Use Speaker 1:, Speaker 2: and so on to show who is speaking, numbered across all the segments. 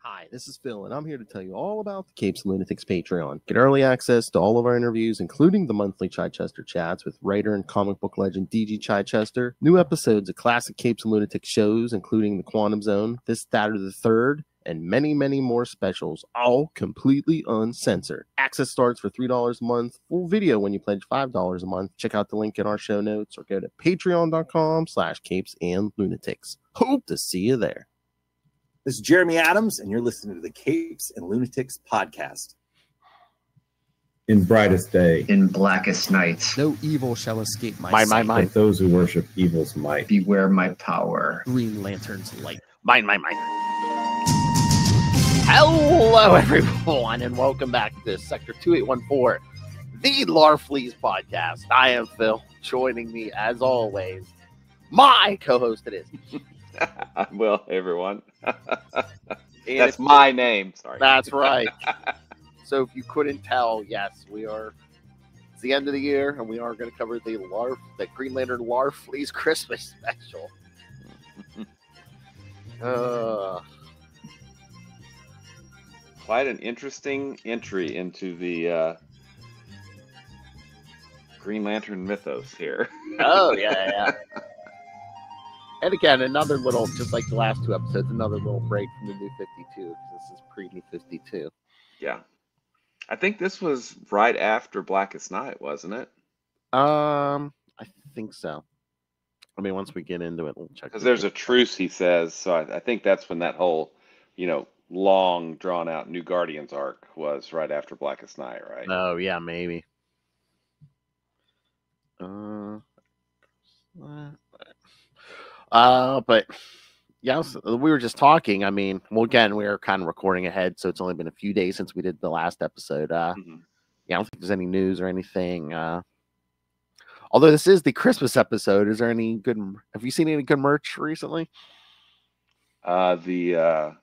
Speaker 1: Hi, this is Phil, and I'm here to tell you all about the Capes and Lunatics Patreon. Get early access to all of our interviews, including the monthly Chichester chats with writer and comic book legend D.G. Chichester, new episodes of classic Capes and Lunatics shows, including The Quantum Zone, This, That, or the Third, and many, many more specials, all completely uncensored. Access starts for $3 a month, full video when you pledge $5 a month. Check out the link in our show notes or go to patreon.com/CapesandLunatics. Hope to see you there.
Speaker 2: This is Jeremy Adams, and you're listening to the Capes and Lunatics podcast.
Speaker 3: In brightest day,
Speaker 4: in blackest night,
Speaker 1: no evil shall escape my sight.
Speaker 3: But those who worship evil's might.
Speaker 4: Beware my power.
Speaker 1: Green Lantern's light. Mine. Hello, everyone, and welcome back to Sector 2814, the Larfleeze podcast. I am Phil. Joining me, as always, my co-host it is.
Speaker 5: Well, everyone. That's my name. Sorry.
Speaker 1: That's right. So if you couldn't tell, yes, it's the end of the year, and we are going to cover the Green Lantern Larfleeze Christmas Special.
Speaker 5: Quite an interesting entry into the Green Lantern mythos here.
Speaker 1: Oh, yeah. And again, another little, just like the last two episodes, another little break from the New 52, because this is pre-New 52.
Speaker 5: Yeah. I think this was right after Blackest Night, wasn't it?
Speaker 1: I think so. I mean, once we get into it, we'll check.
Speaker 5: Because there's a truce, he says, so I think that's when that whole, long, drawn-out New Guardians arc was right after Blackest Night, right?
Speaker 1: Oh, yeah, maybe. But yeah, we were just talking. I mean, well, again, we are kind of recording ahead, so it's only been a few days since we did the last episode. Yeah, I don't think there's any news or anything. Although this is the Christmas episode, is there any good? Have you seen any good merch recently?
Speaker 5: The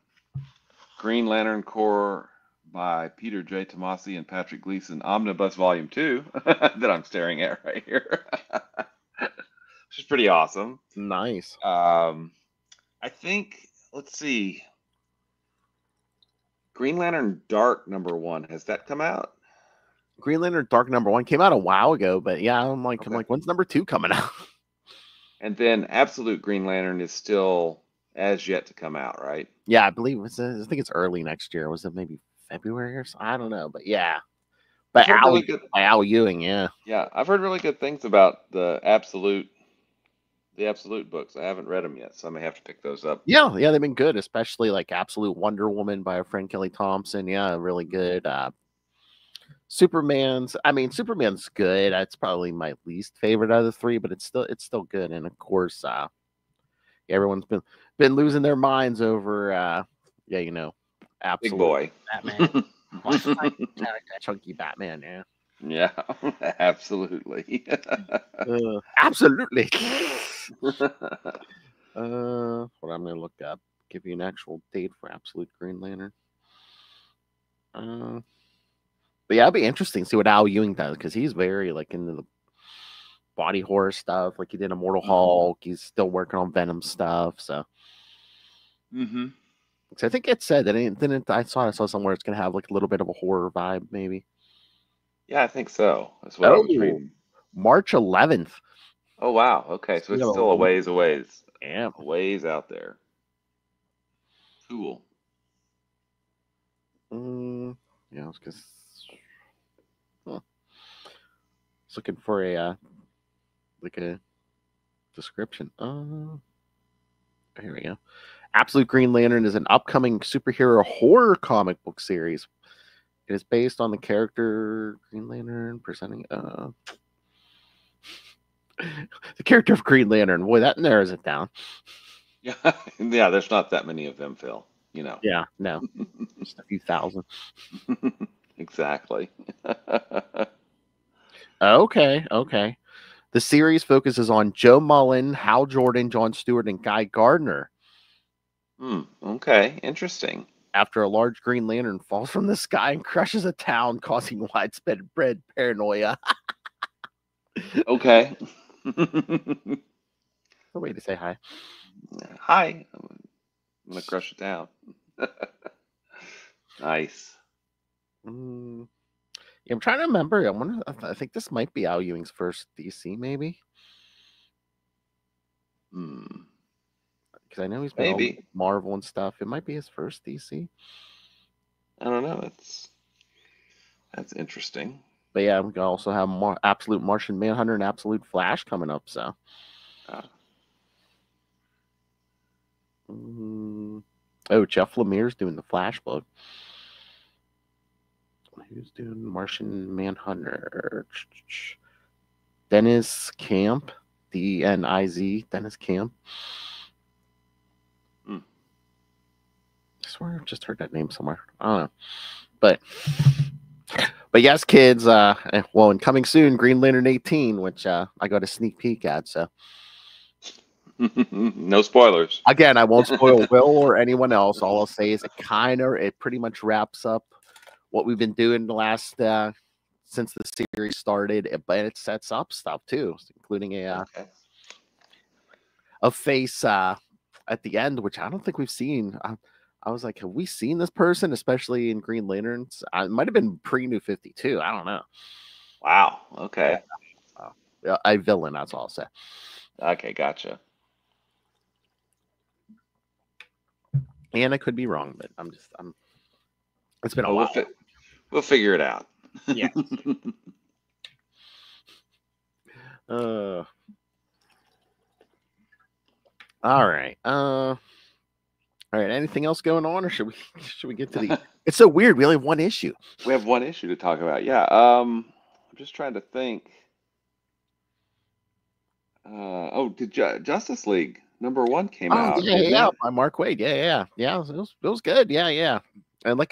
Speaker 5: Green Lantern Corps by Peter J. Tomasi and Patrick Gleason, Omnibus Volume 2, that I'm staring at right here. Which is pretty awesome.
Speaker 1: Nice.
Speaker 5: I think, let's see. Green Lantern Dark #1. Has that come out?
Speaker 1: Green Lantern Dark #1 came out a while ago, but yeah, I'm like, when's #2 coming out?
Speaker 5: And then Absolute Green Lantern is still as yet to come out, right?
Speaker 1: Yeah, I believe I think it's early next year. Was it maybe February or something? I don't know, but yeah. But by Al Ewing, yeah.
Speaker 5: Yeah, I've heard really good things about the Absolute books. I haven't read them yet, so I may have to pick those up.
Speaker 1: Yeah, they've been good, especially like Absolute Wonder Woman by our friend Kelly Thompson. Yeah, really good. Superman's good. That's probably my least favorite out of the three, but it's still good. And of course, everyone's been losing their minds over Absolute
Speaker 5: Big Boy
Speaker 1: Batman. Chunky Batman, yeah.
Speaker 5: Yeah, absolutely.
Speaker 1: Absolutely. What I'm going to look up, give you an actual date for Absolute Green Lantern. But yeah, it'll be interesting to see what Al Ewing does, because he's very into the body horror stuff. Like he did Immortal Hulk. He's still working on Venom stuff. So, So I think it said that I saw somewhere it's going to have like a little bit of a horror vibe, maybe.
Speaker 5: Yeah, I think so. That's what I was reading.
Speaker 1: March 11th.
Speaker 5: Oh, wow. Okay, so it's still a ways.
Speaker 1: Yeah.
Speaker 5: A ways out there. Cool.
Speaker 1: Yeah, because it's looking for a description. Here we go. Absolute Green Lantern is an upcoming superhero horror comic book series. It is based on the character Green Lantern presenting the character of Green Lantern. Boy, that narrows it down.
Speaker 5: Yeah, there's not that many of them, Phil.
Speaker 1: Yeah, no. Just a few thousand.
Speaker 5: Exactly.
Speaker 1: Okay. The series focuses on Joe Mullen, Hal Jordan, John Stewart, and Guy Gardner.
Speaker 5: Okay, interesting.
Speaker 1: After a large Green Lantern falls from the sky and crushes a town, causing widespread paranoia.
Speaker 5: Okay.
Speaker 1: A way to say hi.
Speaker 5: Hi. I'm going to crush it down. Nice.
Speaker 1: Yeah, I'm trying to remember. I think this might be Al Ewing's first DC, maybe. Because I know he's been all
Speaker 5: Maybe.
Speaker 1: Marvel and stuff. It might be his first DC.
Speaker 5: I don't know. That's interesting.
Speaker 1: But yeah, we also have Absolute Martian Manhunter and Absolute Flash coming up. So. Oh, Jeff Lemire's doing the Flash book. Who's doing Martian Manhunter? Dennis Camp, DNIZ, Dennis Camp. I swear I've just heard that name somewhere. I don't know. But yes, kids, well, and coming soon, Green Lantern 18, which I got a sneak peek at, so.
Speaker 5: No spoilers.
Speaker 1: Again, I won't spoil Will or anyone else. All I'll say is it pretty much wraps up what we've been doing the last since the series started, but it sets up stuff too, including a face at the end, which I don't think we've seen. I was like, have we seen this person, especially in Green Lanterns? It might have been pre-New 52. I don't know.
Speaker 5: Wow. Okay.
Speaker 1: A villain, that's all I'll say.
Speaker 5: Okay, gotcha.
Speaker 1: And I could be wrong, but it's been a while.
Speaker 5: We'll figure it out.
Speaker 1: Yeah. All right. All right. Anything else going on, or should we get to the? It's so weird. We only have one issue.
Speaker 5: We have one issue to talk about. Yeah. I'm just trying to think. Did Justice League #1 came out?
Speaker 1: Yeah, by Mark Waid. Yeah. It was good. Yeah. And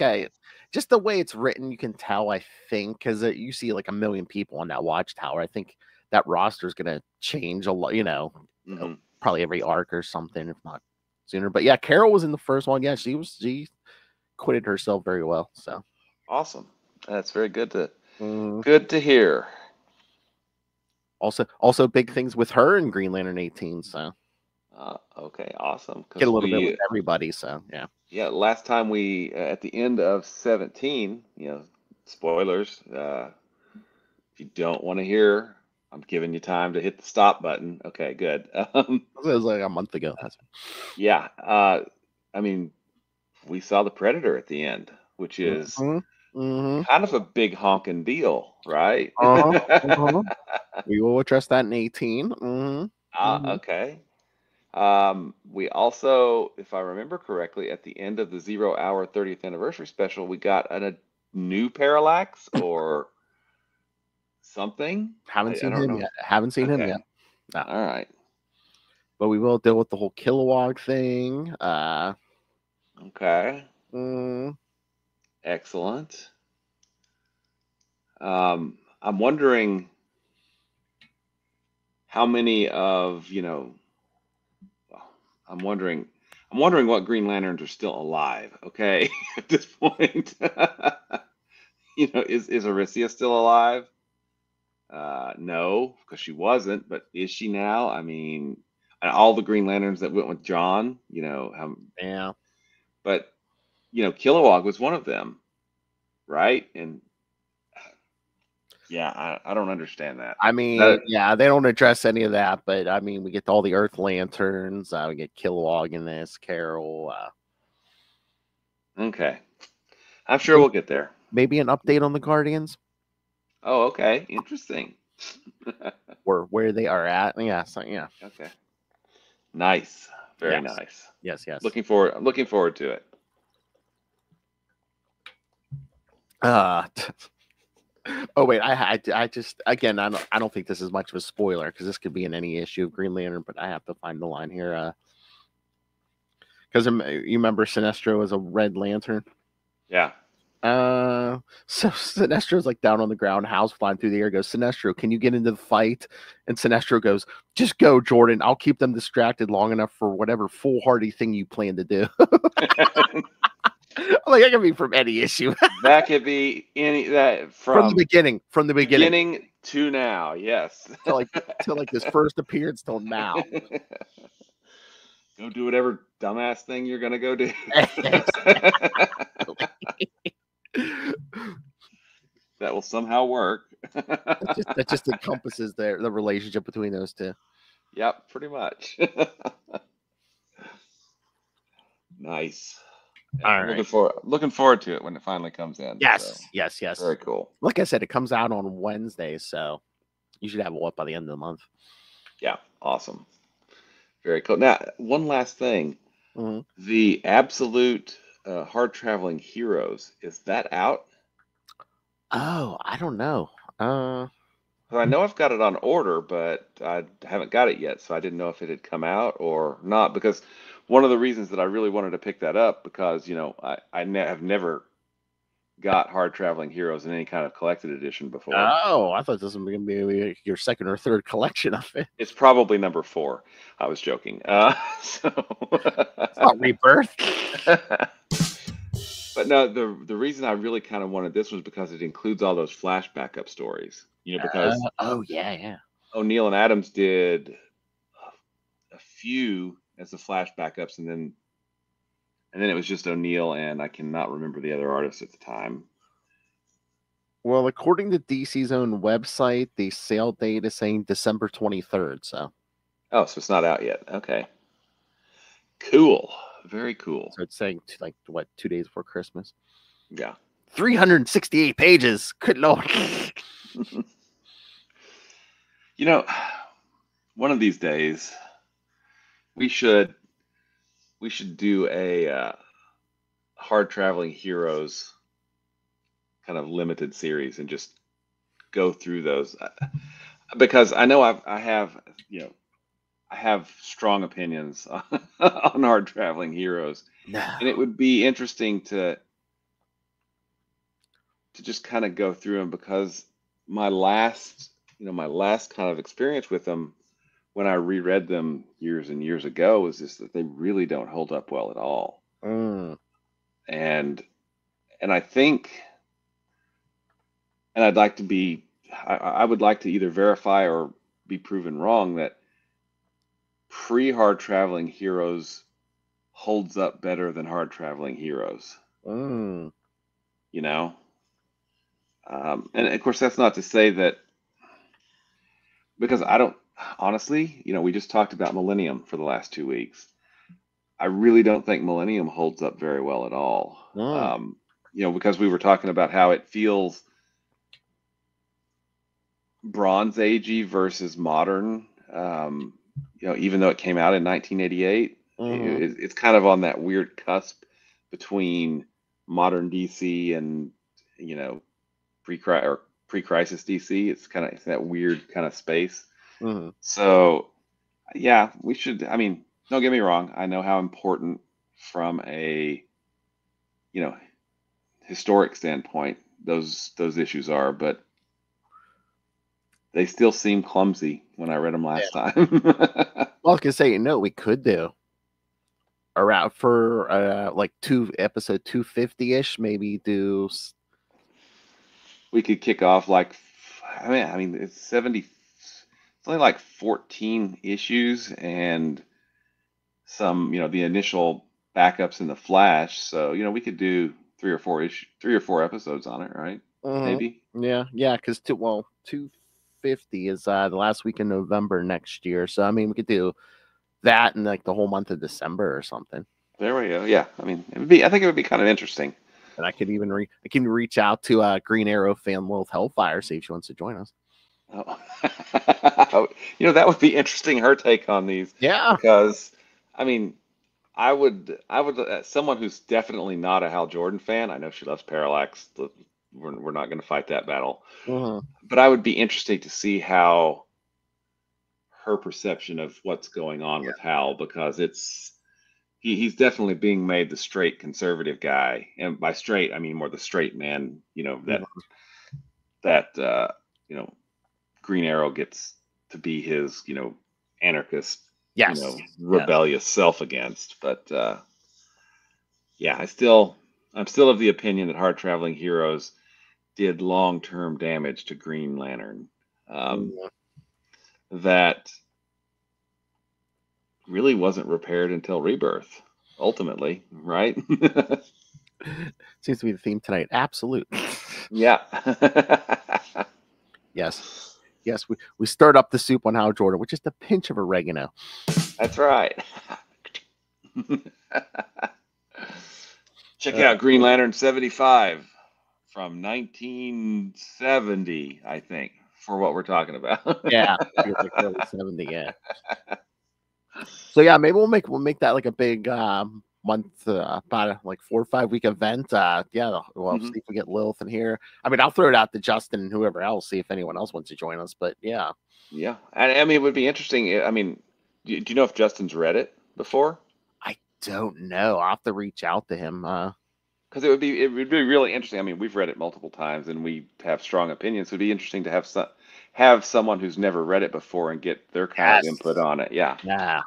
Speaker 1: just the way it's written, you can tell. I think because you see like 1 million people on that Watchtower. I think that roster is going to change a lot. Probably every arc or something, if not sooner. But yeah, Carol was in the first one. Yeah, she acquitted herself very well. So
Speaker 5: awesome. That's very good to hear.
Speaker 1: Also big things with her and Green Lantern 18. So
Speaker 5: okay, awesome.
Speaker 1: Get a little bit with everybody. So yeah.
Speaker 5: Yeah, last time we at the end of 17, spoilers. If you don't want to hear, I'm giving you time to hit the stop button. Okay, good.
Speaker 1: It was like a month ago.
Speaker 5: Yeah. I mean, we saw the Predator at the end, which is kind of a big honking deal, right?
Speaker 1: We will address that in 18.
Speaker 5: Okay. We also, if I remember correctly, at the end of the 0 Hour 30th anniversary special, we got a new Parallax or something.
Speaker 1: Haven't seen him yet. No.
Speaker 5: All right.
Speaker 1: But we will deal with the whole Kilowog thing.
Speaker 5: Okay. Excellent. I'm wondering how many of, I'm wondering what Green Lanterns are still alive, okay, at this point. Is Aricia still alive? No, because she wasn't, but is she now? I mean, all the Green Lanterns that went with John,
Speaker 1: yeah.
Speaker 5: But, Kilowog was one of them, right? And yeah, I don't understand that.
Speaker 1: I mean, they don't address any of that, but I mean, we get all the Earth Lanterns. We get Kilowog in this, Carol.
Speaker 5: Okay. I'm sure we'll get there.
Speaker 1: Maybe an update on the Guardians.
Speaker 5: Oh, okay. Interesting.
Speaker 1: where they are at. Yeah. So, yeah.
Speaker 5: Okay. Nice. Very nice.
Speaker 1: Yes.
Speaker 5: I'm looking forward to it.
Speaker 1: Oh wait, I just again I don't think this is much of a spoiler because this could be in any issue of Green Lantern, but I have to find the line here because you remember Sinestro as a Red Lantern.
Speaker 5: Yeah.
Speaker 1: So Sinestro's like down on the ground, house flying through the air. Goes, Sinestro, can you get into the fight? And Sinestro goes, just go, Jordan. I'll keep them distracted long enough for whatever foolhardy thing you plan to do. Like that could be from any issue.
Speaker 5: That could be from
Speaker 1: the beginning. From the beginning
Speaker 5: to now, yes.
Speaker 1: to like this first appearance till now.
Speaker 5: Go do whatever dumbass thing you're gonna go do. will somehow work.
Speaker 1: That just encompasses the relationship between those two.
Speaker 5: Yep, pretty much. Nice. Yeah,
Speaker 1: All
Speaker 5: I'm
Speaker 1: right.
Speaker 5: looking forward to it when it finally comes in.
Speaker 1: Yes,
Speaker 5: So,
Speaker 1: yes.
Speaker 5: very cool.
Speaker 1: Like I said, it comes out on Wednesday, so you should have it up by the end of the month.
Speaker 5: Yeah, awesome. Very cool. Now, one last thing.
Speaker 1: Mhm.
Speaker 5: The Absolute Hard Traveling Heroes, is that out?
Speaker 1: Oh, I don't know.
Speaker 5: 'Cause I know I've got it on order, but I haven't got it yet, so I didn't know if it had come out or not. Because one of the reasons that I really wanted to pick that up, because have never got Hard Traveling Heroes in any kind of collected edition before.
Speaker 1: Oh, I thought this was going to be your second or third collection of it.
Speaker 5: It's probably number 4. I was joking. So
Speaker 1: It's not Rebirth.
Speaker 5: But no, the reason I really kind of wanted this was because it includes all those flash backup stories. Because
Speaker 1: Oh yeah.
Speaker 5: O'Neill and Adams did a few as the flash backups, and then it was just O'Neill, and I cannot remember the other artists at the time.
Speaker 1: Well, according to DC's own website, the sale date is saying December 23rd. So.
Speaker 5: Oh, so it's not out yet. Okay. Cool. Very cool.
Speaker 1: So it's saying 2 days before Christmas.
Speaker 5: Yeah.
Speaker 1: 368 pages. Good Lord.
Speaker 5: One of these days we should do a Hard Traveling Heroes kind of limited series and just go through those, because I know I have strong opinions on Hard Traveling Heroes.
Speaker 1: No.
Speaker 5: And it would be interesting to just kind of go through them, because my last kind of experience with them when I reread them years and years ago was just that they really don't hold up well at all. And I think, and I would like to either verify or be proven wrong that pre-Hard Traveling Heroes holds up better than Hard Traveling Heroes. And of course, that's not to say that, because I don't, honestly, we just talked about Millennium for the last 2 weeks. I really don't think Millennium holds up very well at all. Because we were talking about how it feels Bronze Agey versus modern. Even though it came out in 1988, it's kind of on that weird cusp between modern DC and pre-crisis DC. It's that weird kind of space. So yeah, we should. I mean, don't get me wrong. I know how important from a historic standpoint those issues are, but they still seem clumsy when I read them last time.
Speaker 1: Well, I can say, we could do around for episode 250-ish, maybe do.
Speaker 5: We could kick off I mean, it's 70. It's only like 14 issues and some, the initial backups in the Flash. So we could do 3 or 4 episodes on it, right? Maybe.
Speaker 1: Yeah, because 250 is the last week in November next year. So I mean, we could do that in the whole month of December or something.
Speaker 5: There we go. Yeah, I mean, I think it would be kind of interesting.
Speaker 1: And I could even reach out to Green Arrow fan Lilith Hellfire, see if she wants to join us.
Speaker 5: Oh. That would be interesting, her take on these.
Speaker 1: Yeah.
Speaker 5: Because, I mean, I would, someone who's definitely not a Hal Jordan fan, I know she loves Parallax. We're not going to fight that battle. But I would be interested to see how her perception of what's going on with Hal, because he's definitely being made the straight conservative guy, and by straight I mean more the straight man. That Green Arrow gets to be his anarchist, rebellious self against. But I'm still of the opinion that Hard Traveling Heroes did long-term damage to Green Lantern. That really wasn't repaired until Rebirth, ultimately, right?
Speaker 1: Seems to be the theme tonight. Absolute.
Speaker 5: Yeah.
Speaker 1: Yes. Yes, we stirred up the soup on Hal Jordan with just a pinch of oregano.
Speaker 5: That's right. Check out Green Lantern 75 from 1970, I think, for what we're talking about.
Speaker 1: Yeah, feels like early 70, yeah. So yeah, maybe we'll make that like a big month, about like 4 or 5 week event. Yeah, we'll see if we get Lilith in here. I mean, I'll throw it out to Justin and whoever else, see if anyone else wants to join us. But yeah,
Speaker 5: Yeah, and I mean, it would be interesting. I mean, do you know if Justin's read it before?
Speaker 1: I don't know. I'll have to reach out to him.
Speaker 5: Because it would be really interesting. I mean, we've read it multiple times and we have strong opinions. So it'd be interesting to have someone who's never read it before and get their kind of input on it. Yeah.
Speaker 1: Yeah.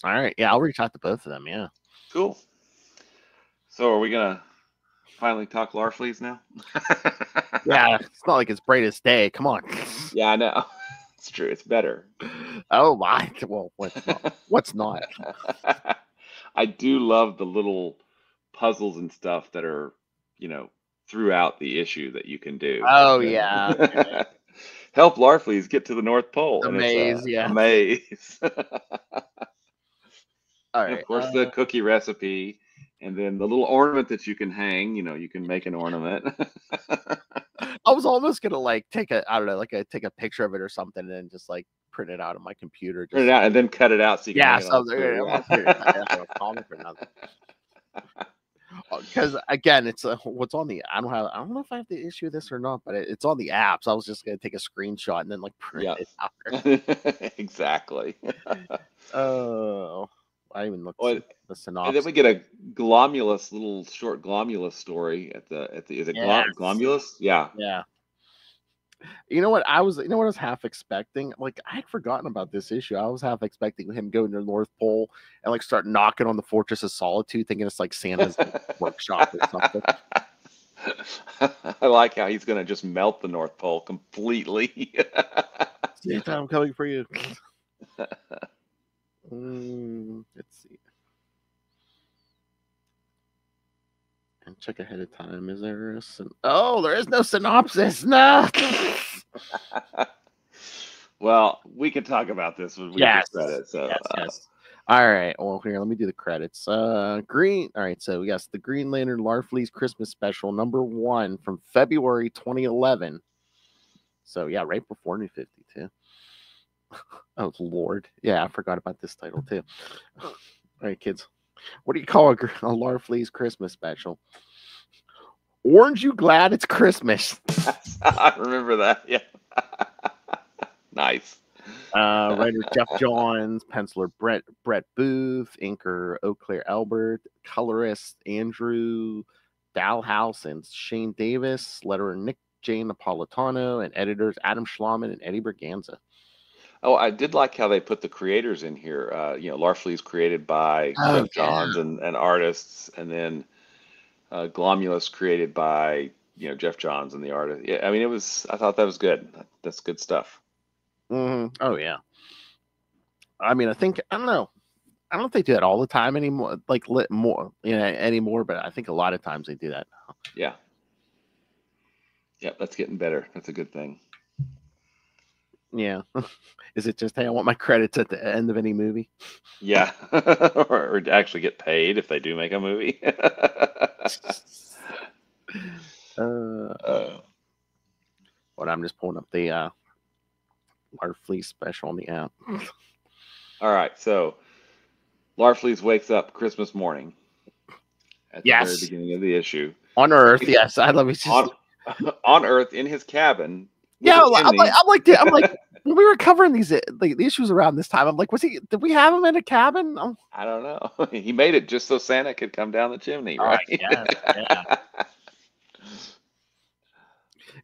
Speaker 1: All right. Yeah, I'll reach out to both of them. Yeah.
Speaker 5: Cool. So are we gonna finally talk Larfleeze now?
Speaker 1: Yeah, it's not like it's brightest day. Come on.
Speaker 5: Yeah, I know. It's true. It's better.
Speaker 1: Oh my. Well, what's not?
Speaker 5: I do love the little puzzles and stuff that are, throughout the issue that you can do.
Speaker 1: Oh yeah.
Speaker 5: Help Larfleeze get to the North Pole.
Speaker 1: A maze, yeah.
Speaker 5: A maze.
Speaker 1: All
Speaker 5: and
Speaker 1: right.
Speaker 5: of course, the cookie recipe, and then the little ornament that you can hang. You can make an ornament.
Speaker 1: I was almost gonna take take a picture of it or something, and then just print it out on my computer.
Speaker 5: Print it out and then cut it out so you can.
Speaker 1: Because again, it's what's on the. I don't know if I have to issue this or not, but it's on the app. So I was just gonna take a screenshot and then print it out.
Speaker 5: Exactly.
Speaker 1: Oh, I even looked at the synopsis.
Speaker 5: And then we get a little short Glomulus story at the is it Glomulus? Yeah.
Speaker 1: Yeah. You know what I was half expecting? I had forgotten about this issue. I was half expecting him going to the North Pole and start knocking on the Fortress of Solitude, thinking it's like Santa's workshop or something.
Speaker 5: I like how he's gonna just melt the North Pole completely.
Speaker 1: Santa, I'm coming for you. Let's see. And check ahead of time. Is there there is no synopsis. No.
Speaker 5: Well, we can talk about this when we get credit. So
Speaker 1: yes. All right. Well, here, let me do the credits. Green. All right. So yes, the Green Lantern Larfleeze Christmas Special #1 from February 2011. So yeah, right before New 52. Oh Lord. Yeah, I forgot about this title too. All right, kids. What do you call a Larfleeze Christmas Special? Orange you glad it's Christmas?
Speaker 5: I remember that. Yeah. Nice.
Speaker 1: Writer Jeff Johns, penciler Brett Booth, inker Eau Claire Albert, colorist Andrew Dalhouse and Shane Davis, letterer Nick J. Napolitano, and editors Adam Schlauman and Eddie Berganza.
Speaker 5: Oh, I did like how they put the creators in here. Larfleeze created by Jeff Johns and artists, and then Glomulus created by Jeff Johns and the artist. Yeah, I mean I thought that was good. That's good stuff.
Speaker 1: Mm-hmm. Oh yeah. I mean, I don't know if they do that all the time anymore, anymore, but I think a lot of times they do that.
Speaker 5: Yeah. Yeah, that's getting better. That's a good thing.
Speaker 1: Yeah. Is it just, hey, I want my credits at the end of any movie?
Speaker 5: Yeah. or actually get paid if they do make a movie.
Speaker 1: But I'm just pulling up the Larfleeze Special on the app.
Speaker 5: All right. So Larfleeze wakes up Christmas morning at the very beginning of the issue.
Speaker 1: On Earth, yes. I love it.
Speaker 5: On Earth in his cabin.
Speaker 1: Yeah, I'm like, when we were covering these the issues around this time, I'm like, did we have him in a cabin?
Speaker 5: I don't know. He made it just so Santa could come down the chimney, right?
Speaker 1: Yeah.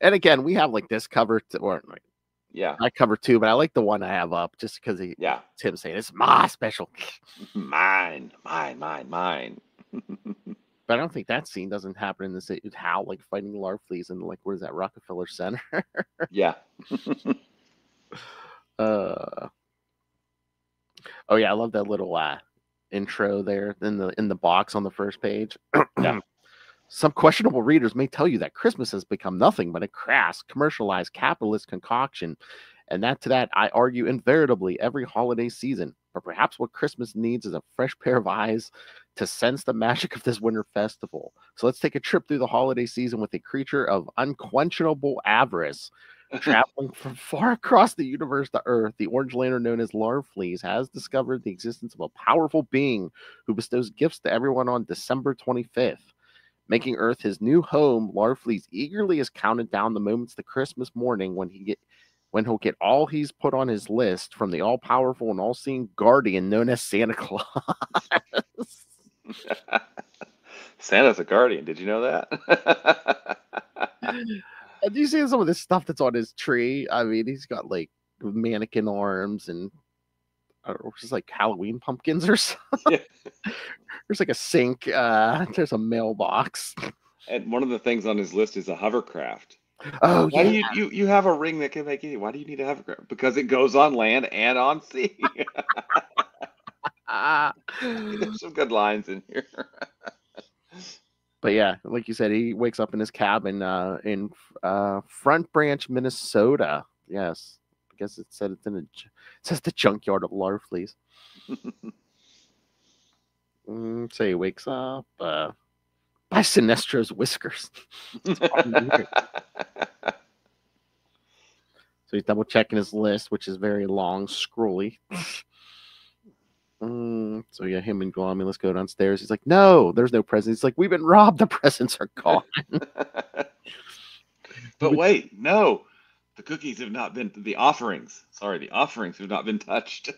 Speaker 1: And again, we have this cover, I cover too, but I like the one I have up just because it's him saying it's my special.
Speaker 5: Mine.
Speaker 1: But I don't think that scene doesn't happen in this. It's Hal fighting Larfleeze in what is that, Rockefeller Center?
Speaker 5: Yeah.
Speaker 1: Oh yeah, I love that little intro there in the box on the first page.
Speaker 5: Yeah.
Speaker 1: Some questionable readers may tell you that Christmas has become nothing but a crass, commercialized, capitalist concoction, and to that I argue invariably every holiday season. But perhaps what Christmas needs is a fresh pair of eyes to sense the magic of this winter festival. So let's take a trip through the holiday season with a creature of unquenchable avarice. Traveling from far across the universe to Earth, the orange lantern known as Larfleeze has discovered the existence of a powerful being who bestows gifts to everyone on December 25th. Making Earth his new home, Larfleeze eagerly has counted down the moments to Christmas morning when he'll get all he's put on his list from the all-powerful and all-seeing guardian known as Santa Claus.
Speaker 5: Santa's a guardian. Did you know that?
Speaker 1: And do you see some of this stuff that's on his tree? I mean, he's got like mannequin arms and I don't know, just like Halloween pumpkins or something. Yeah. There's like a sink. There's a mailbox.
Speaker 5: And one of the things on his list is a hovercraft.
Speaker 1: Oh,
Speaker 5: why
Speaker 1: yeah.
Speaker 5: do you have a ring that can make any? Why do you need a hovercraft? Because it goes on land and on sea. There's some good lines in here.
Speaker 1: But yeah, like you said, he wakes up in his cabin in Front Branch, Minnesota. Yes, I guess it said it says the junkyard of Larfleeze. So he wakes up by Sinestro's whiskers. So he's double checking his list, which is very long, scrolly. So yeah, him and Glomulus go downstairs. He's like, "No, there's no presents." He's like, "We've been robbed. The presents are gone."
Speaker 5: But wait, no, the cookies have not been. The offerings have not been touched.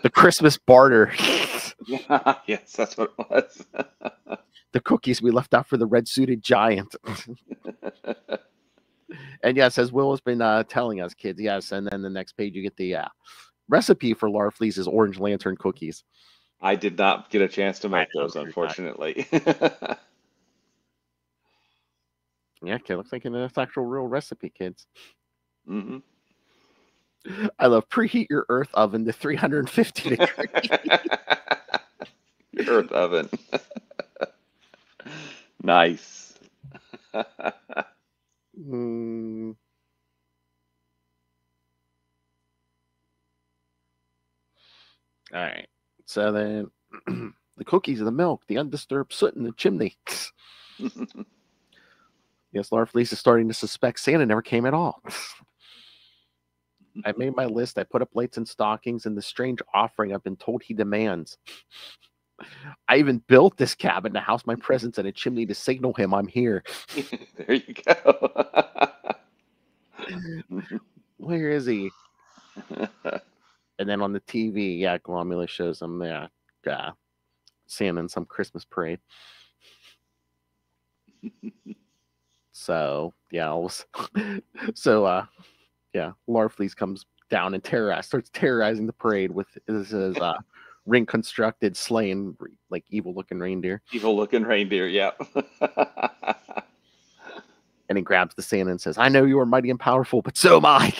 Speaker 1: The Christmas barter.
Speaker 5: Yes, that's what it was.
Speaker 1: The cookies we left out for the red-suited giant. And yes, as Will has been telling us, kids. Yes, and then the next page you get the recipe for Larfleeze's orange lantern cookies.
Speaker 5: I did not get a chance to make those, unfortunately.
Speaker 1: Yeah, okay, looks like an actual real recipe, kids.
Speaker 5: Mm-hmm.
Speaker 1: I love preheat your earth oven to 350 degrees.
Speaker 5: Earth oven. Nice.
Speaker 1: All right. So then the cookies, the milk, the undisturbed soot in the chimney. Yes, Larfleeze is starting to suspect Santa never came at all. I made my list. I put up lights and stockings and the strange offering I've been told he demands. I even built this cabin to house my presents and a chimney to signal him I'm here.
Speaker 5: There you go.
Speaker 1: Where is he? And then on the TV, yeah, Glomulus shows him Santa in some Christmas parade. So yeah, Larfleeze comes down and starts terrorizing the parade with his ring constructed slaying like evil looking reindeer.
Speaker 5: Evil looking reindeer, yeah.
Speaker 1: And he grabs the Santa and says, "I know you are mighty and powerful, but so am I."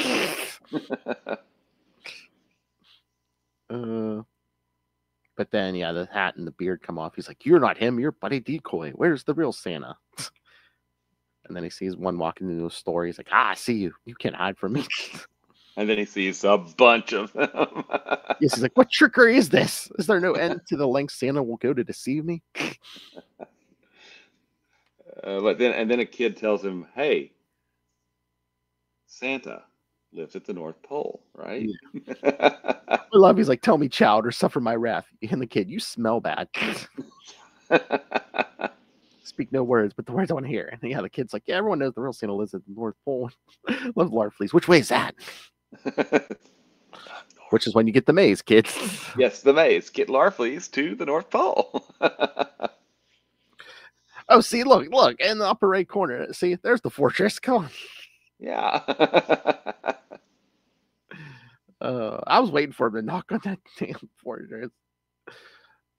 Speaker 1: But then, yeah, the hat and the beard come off. He's like, "You're not him. You're Buddy Decoy. Where's the real Santa?" And then he sees one walking into a store. He's like, "I see you. You can't hide from me."
Speaker 5: And then he sees a bunch of them.
Speaker 1: Yes, he's like, "What trickery is this? Is there no end to the length Santa will go to deceive me?"
Speaker 5: But then a kid tells him, "Hey, Santa lives at the North Pole, right?"
Speaker 1: Yeah. I love. He's like, "Tell me, child, or suffer my wrath." And the kid, "You smell bad." Speak no words, but the words I want to hear. And yeah, the kid's like, "Yeah, everyone knows the real Santa lives at the North Pole." Love Larfleeze. Which way is that? Which is when you get the maze, kids.
Speaker 5: Yes, the maze. Get Larfleeze to the North Pole.
Speaker 1: Oh, see, look, in the upper right corner. See, there's the fortress. Come on.
Speaker 5: Yeah.
Speaker 1: I was waiting for him to knock on that damn fortress.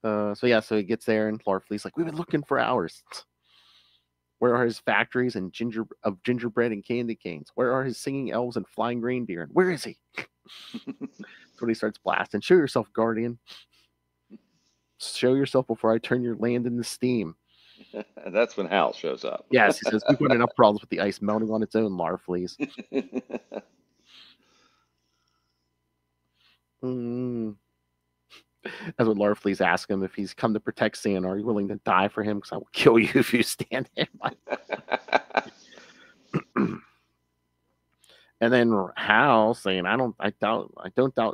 Speaker 1: So he gets there, and Larfleeze's like, "We've been looking for hours. Where are his factories and gingerbread and candy canes? Where are his singing elves and flying reindeer? And where is he?" That's when he starts blasting. "Show yourself, guardian." Show yourself before I turn your land into steam.
Speaker 5: That's when Hal shows up.
Speaker 1: Yes, he says, we've got enough problems with the ice melting on its own, Larfleeze. That's what Larfleeze asks him if he's come to protect Santa. Are you willing to die for him? Because I will kill you if you stand in my... And then Hal saying, I don't doubt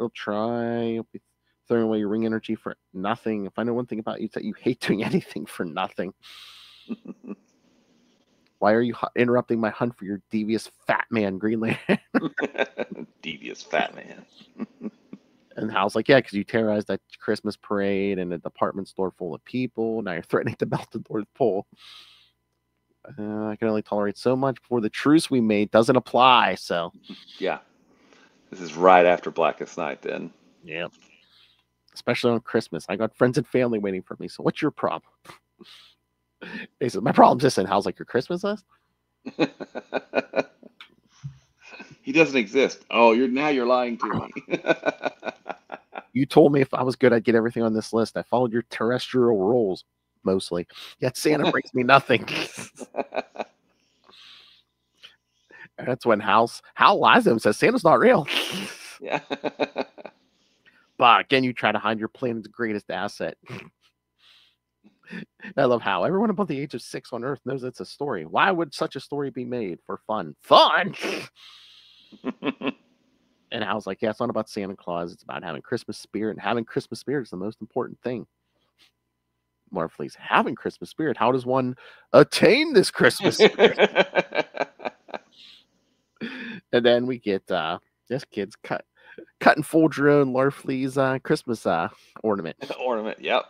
Speaker 1: he'll try. He'll be throwing away your ring energy for nothing. If I know one thing about you, it's that you hate doing anything for nothing. Why are you interrupting my hunt for your devious fat man, Green Lantern?
Speaker 5: Devious fat man.
Speaker 1: And Hal's like, yeah, because you terrorized that Christmas parade and a department store full of people. Now you're threatening to melt the North Pole. I can only tolerate so much before the truce we made doesn't apply. So,
Speaker 5: yeah, this is right after Blackest Night. Then,
Speaker 1: yeah, especially on Christmas, I got friends and family waiting for me. So, what's your problem? He says, my problem's this. And Hal's like, your Christmas list?
Speaker 5: He doesn't exist. Oh, you're lying to me.
Speaker 1: You told me if I was good, I'd get everything on this list. I followed your terrestrial rules. Mostly, yet Santa brings me nothing. And that's when Hal lies to him and says Santa's not real.
Speaker 5: Yeah.
Speaker 1: But again, you try to hide your planet's greatest asset. I love how everyone above the age of 6 on Earth knows it's a story. Why would such a story be made? For fun. Fun! And Hal's like, yeah, it's not about Santa Claus. It's about having Christmas spirit. And having Christmas spirit is the most important thing. Larfleeze, having Christmas spirit. How does one attain this Christmas spirit? And then we get this kid's cut and fold your own Larfleeze Christmas ornament.
Speaker 5: Ornament, yep.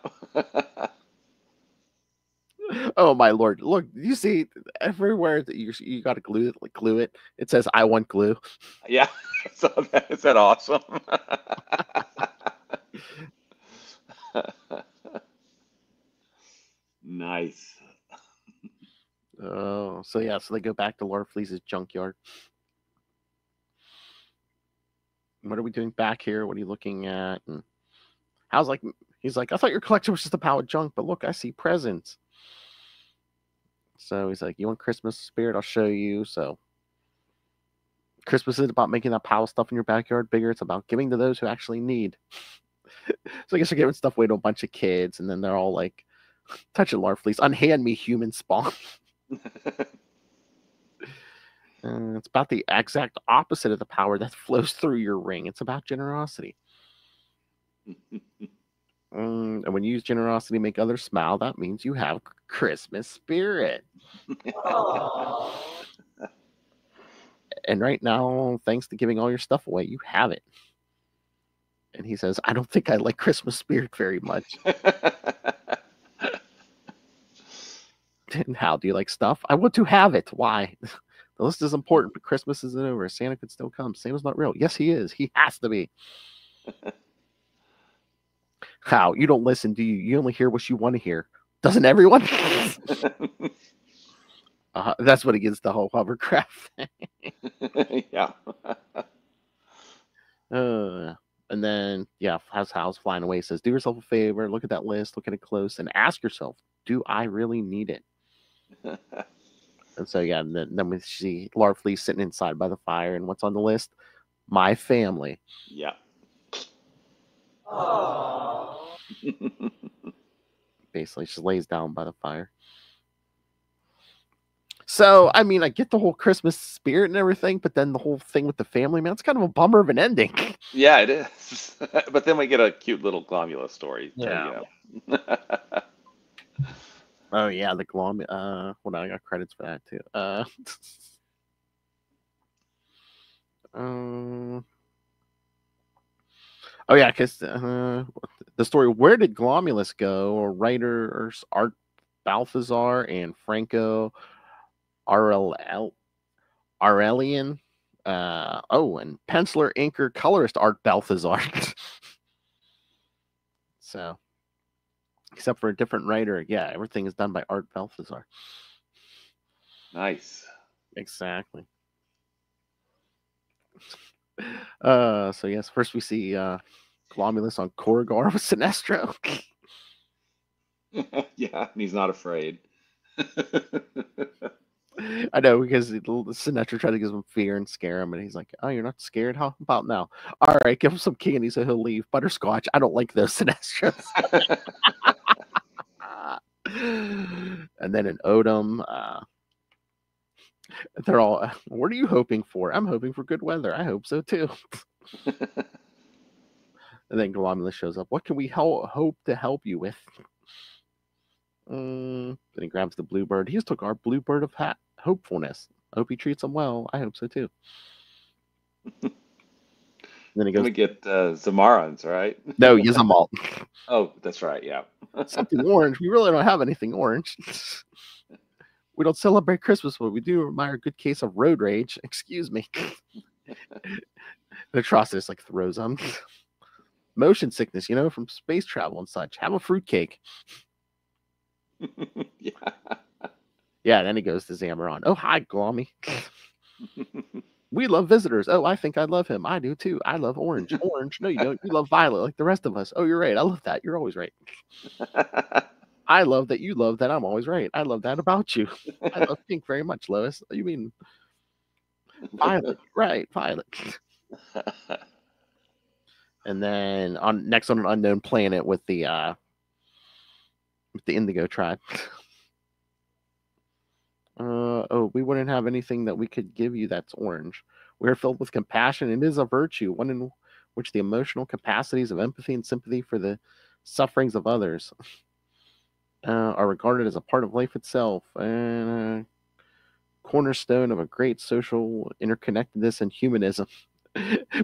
Speaker 1: Oh my lord! Look, you see everywhere that you got to glue it. It says "I want glue."
Speaker 5: Yeah, so is that awesome? Nice.
Speaker 1: Oh, so yeah, so they go back to Larfleeze's junkyard. What are we doing back here? What are you looking at? And he's like, I thought your collection was just a pile of junk, but look, I see presents. So he's like, you want Christmas spirit? I'll show you. So Christmas is about making that pile of stuff in your backyard bigger. It's about giving to those who actually need. So I guess you're giving stuff away to a bunch of kids, and then they're all like, touching Larfleeze, unhand me, human spawn. It's about the exact opposite of the power that flows through your ring. It's about generosity. And when you use generosity to make others smile, that means you have Christmas spirit. And right now, thanks to giving all your stuff away, you have it. And he says, I don't think I like Christmas spirit very much. And how do you like stuff? I want to have it. Why? The list is important, but Christmas isn't over. Santa could still come. Santa's not real. Yes, he is. He has to be. How? You don't listen, do you? You only hear what you want to hear. Doesn't everyone? That's what against the whole hovercraft thing.
Speaker 5: Yeah.
Speaker 1: And then, yeah, as Hal's flying away, says, do yourself a favor, look at that list, look at it close, and ask yourself, do I really need it? And so, yeah, then we see Larfleeze sitting inside by the fire, and what's on the list? My family.
Speaker 5: Yeah.
Speaker 1: Basically, she lays down by the fire. So, I mean, I get the whole Christmas spirit and everything, but then the whole thing with the family, man, it's kind of a bummer of an ending.
Speaker 5: Yeah, it is. But then we get a cute little Glomulus story.
Speaker 1: Yeah.
Speaker 5: You know.
Speaker 1: Oh, yeah, the Glom. Hold on, I got credits for that, too. Oh, yeah, because the story, Where Did Glomulus Go? Or writers Art Balthazar and Franco Aurelian. And penciler, inker, colorist Art Balthazar. So, except for a different writer, yeah, everything is done by Art Balthazar.
Speaker 5: Nice.
Speaker 1: Exactly. So yes, first we see Glomulus on Corrigar with Sinestro.
Speaker 5: Yeah, and he's not afraid.
Speaker 1: I know, because Sinestro tried to give him fear and scare him, and he's like, "Oh, you're not scared? How about now? All right, give him some candy so he'll leave. Butterscotch. I don't like those Sinestros." And then in Odom, they're all, "What are you hoping for?" "I'm hoping for good weather." "I hope so too." And then Glomulus shows up. "What can we hope to help you with?" Then he grabs the bluebird. "He's took our bluebird of hopefulness. I hope he treats him well. I hope so too." Then he goes,
Speaker 5: Gonna get Zamarans, right?
Speaker 1: "No, Yzamalt."
Speaker 5: Oh, that's right. Yeah.
Speaker 1: "Something orange. We really don't have anything orange. We don't celebrate Christmas, but we do admire a good case of road rage. Excuse me." The Atrocitus like throws him. "Motion sickness, from space travel and such. Have a fruitcake."
Speaker 5: Yeah.
Speaker 1: Yeah, then he goes to Zamaron. "Oh, hi, Glommy. We love visitors. Oh, I think I love him. I do too. I love orange. Orange. No, you don't. You love violet like the rest of us. Oh, you're right. I love that. You're always right. I love that you love that I'm always right. I love that about you. I love pink very much, Lois. You mean violet? Right, violet." And then next on an unknown planet with the Indigo tribe. "Oh, we wouldn't have anything that we could give you that's orange. We are filled with compassion. It is a virtue, one in which the emotional capacities of empathy and sympathy for the sufferings of others are regarded as a part of life itself, and a cornerstone of a great social interconnectedness and humanism."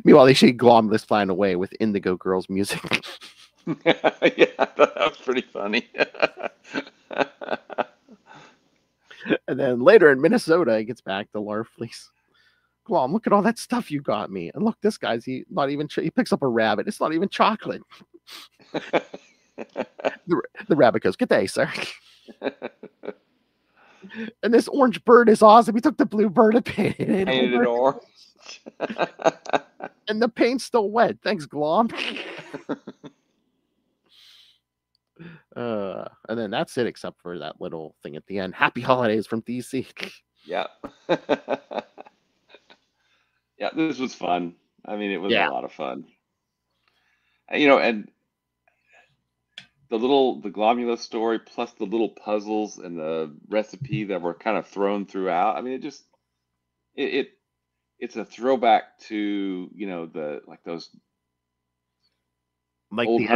Speaker 1: Meanwhile, they see Glomulus flying away with Indigo Girls music.
Speaker 5: Yeah, that was pretty funny.
Speaker 1: And then later in Minnesota, he gets back to Larfleeze. "Glom, look at all that stuff you got me. And look, this guy's not even, he picks up a rabbit. It's not even chocolate." The rabbit goes, "Good day, sir." "And this orange bird is awesome. He took the blue bird and painted it
Speaker 5: Painted it orange.
Speaker 1: and the paint's still wet. Thanks, Glom." And then that's it, except for that little thing at the end. "Happy holidays from DC."
Speaker 5: Yeah. Yeah, this was fun. I mean, it was
Speaker 1: Yeah.
Speaker 5: a lot of fun. And the Glomulus story plus the little puzzles and the recipe that were kind of thrown throughout. I mean, it's a throwback to, those
Speaker 1: Like
Speaker 5: old
Speaker 1: the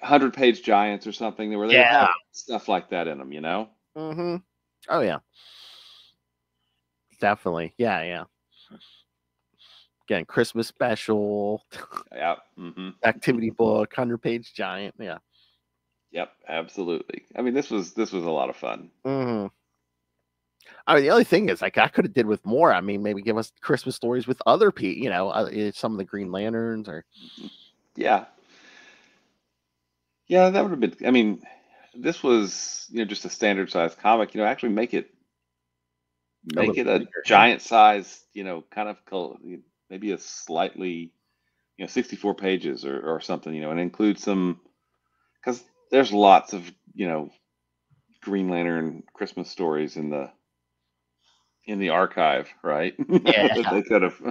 Speaker 5: 100-page giants or something where they would have stuff like that in them,
Speaker 1: Mm-hmm. Oh yeah, definitely. Yeah. Again, Christmas special.
Speaker 5: Yeah. Mm-hmm.
Speaker 1: Activity book, 100-page giant. Yeah.
Speaker 5: Yep, absolutely. I mean, this was a lot of fun.
Speaker 1: Mm-hmm. I mean, the only thing is, like, I could have did with more. I mean, maybe give us Christmas stories with other people, some of the Green Lanterns or.
Speaker 5: Yeah. Yeah, that would have been. I mean, this was just a standard size comic. Actually make it a giant size. Kind of maybe a slightly 64 pages or something. And include some, because there's lots of Green Lantern Christmas stories in the archive, right?
Speaker 1: Yeah.
Speaker 5: That they could have.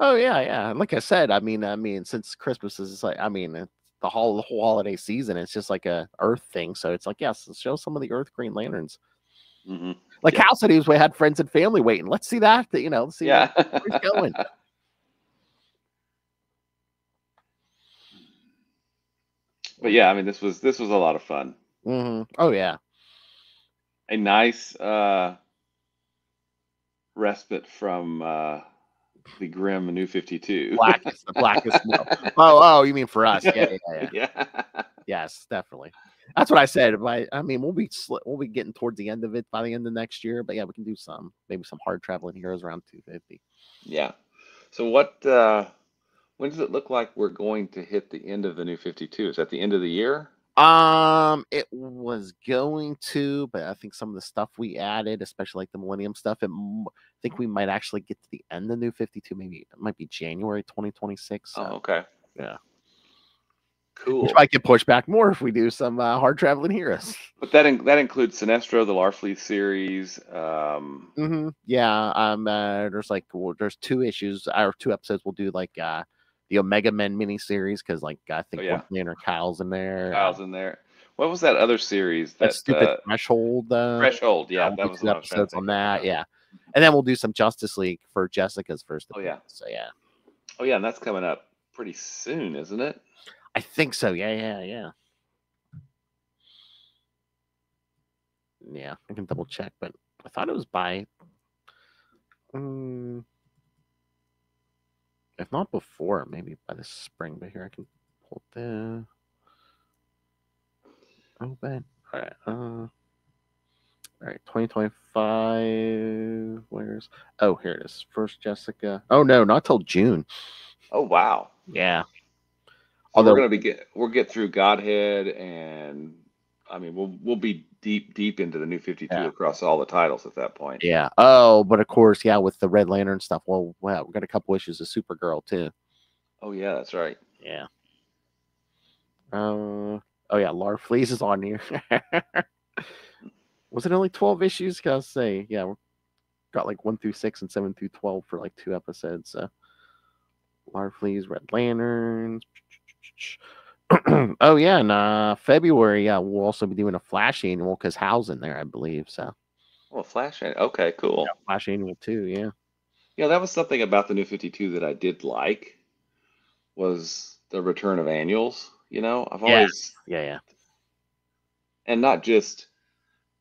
Speaker 1: Oh yeah. Like I said, I mean, since Christmas is like, it's the whole holiday season, it's just like a Earth thing. So it's like, yes, let's show some of the Earth Green Lanterns.
Speaker 5: Mm-hmm.
Speaker 1: Like Hal said, we had friends and family waiting. Let's see that. Let's see where he's going.
Speaker 5: But yeah, I mean, this was a lot of fun.
Speaker 1: Mm-hmm. Oh yeah.
Speaker 5: A nice respite from the grim New 52.
Speaker 1: The blackest. No. Oh, you mean for us? Yeah.
Speaker 5: Yeah.
Speaker 1: Yes, definitely. That's what I said. I mean, we'll be getting towards the end of it by the end of next year. But yeah, we can do maybe some hard traveling heroes around 250.
Speaker 5: Yeah. So when does it look like we're going to hit the end of the New 52? Is that the end of the year?
Speaker 1: It was going to, but I think some of the stuff we added, especially like the Millennium stuff, I think we might actually get to the end of New 52. Maybe it might be January 2026. So.
Speaker 5: Oh, okay.
Speaker 1: Yeah.
Speaker 5: Cool.
Speaker 1: Which might get pushed back more if we do some hard traveling heroes.
Speaker 5: But that includes Sinestro, the Larfleeze series.
Speaker 1: Yeah. There's 2 issues or 2 episodes. We'll do like the Omega Men miniseries because like I think Kyle's in there.
Speaker 5: Kyle's in there. What was that other series?
Speaker 1: That stupid Threshold.
Speaker 5: Threshold. Yeah, that
Speaker 1: we'll
Speaker 5: was
Speaker 1: do
Speaker 5: what I was trying to
Speaker 1: episodes on
Speaker 5: think of.
Speaker 1: that. Yeah, and then we'll do some Justice League for Jessica's first.
Speaker 5: Oh yeah.
Speaker 1: So yeah.
Speaker 5: Oh yeah, and that's coming up pretty soon, isn't it?
Speaker 1: I think so. Yeah. Yeah, I can double check, but I thought it was by. If not before, maybe by the spring. But here I can pull the. Oh, but all right, 2025. Where's? Oh, here it is. First Jessica. Oh no, not till June.
Speaker 5: Oh wow.
Speaker 1: Yeah.
Speaker 5: So
Speaker 1: Although
Speaker 5: we'll get through Godhead, and I mean we'll be deep into the New 52 across all the titles at that point.
Speaker 1: Yeah. Oh, but of course, with the Red Lantern stuff. Well, we got a couple issues of Supergirl too.
Speaker 5: Oh yeah, that's right.
Speaker 1: Yeah. Oh yeah, Larfleeze is on here. Was it only 12 issues? Gotta say, yeah, we got like 1 through 6 and 7 through 12 for like 2 episodes. Larfleeze, Red Lanterns. Oh yeah, and February, we'll also be doing a Flash annual because Hal's in there, I believe. So.
Speaker 5: Well, Flash. Okay, cool.
Speaker 1: Yeah, Flash annual too. Yeah.
Speaker 5: Yeah, that was something about the New 52 that I did like. Was the return of annuals. I've always.
Speaker 1: Yeah.
Speaker 5: And not just,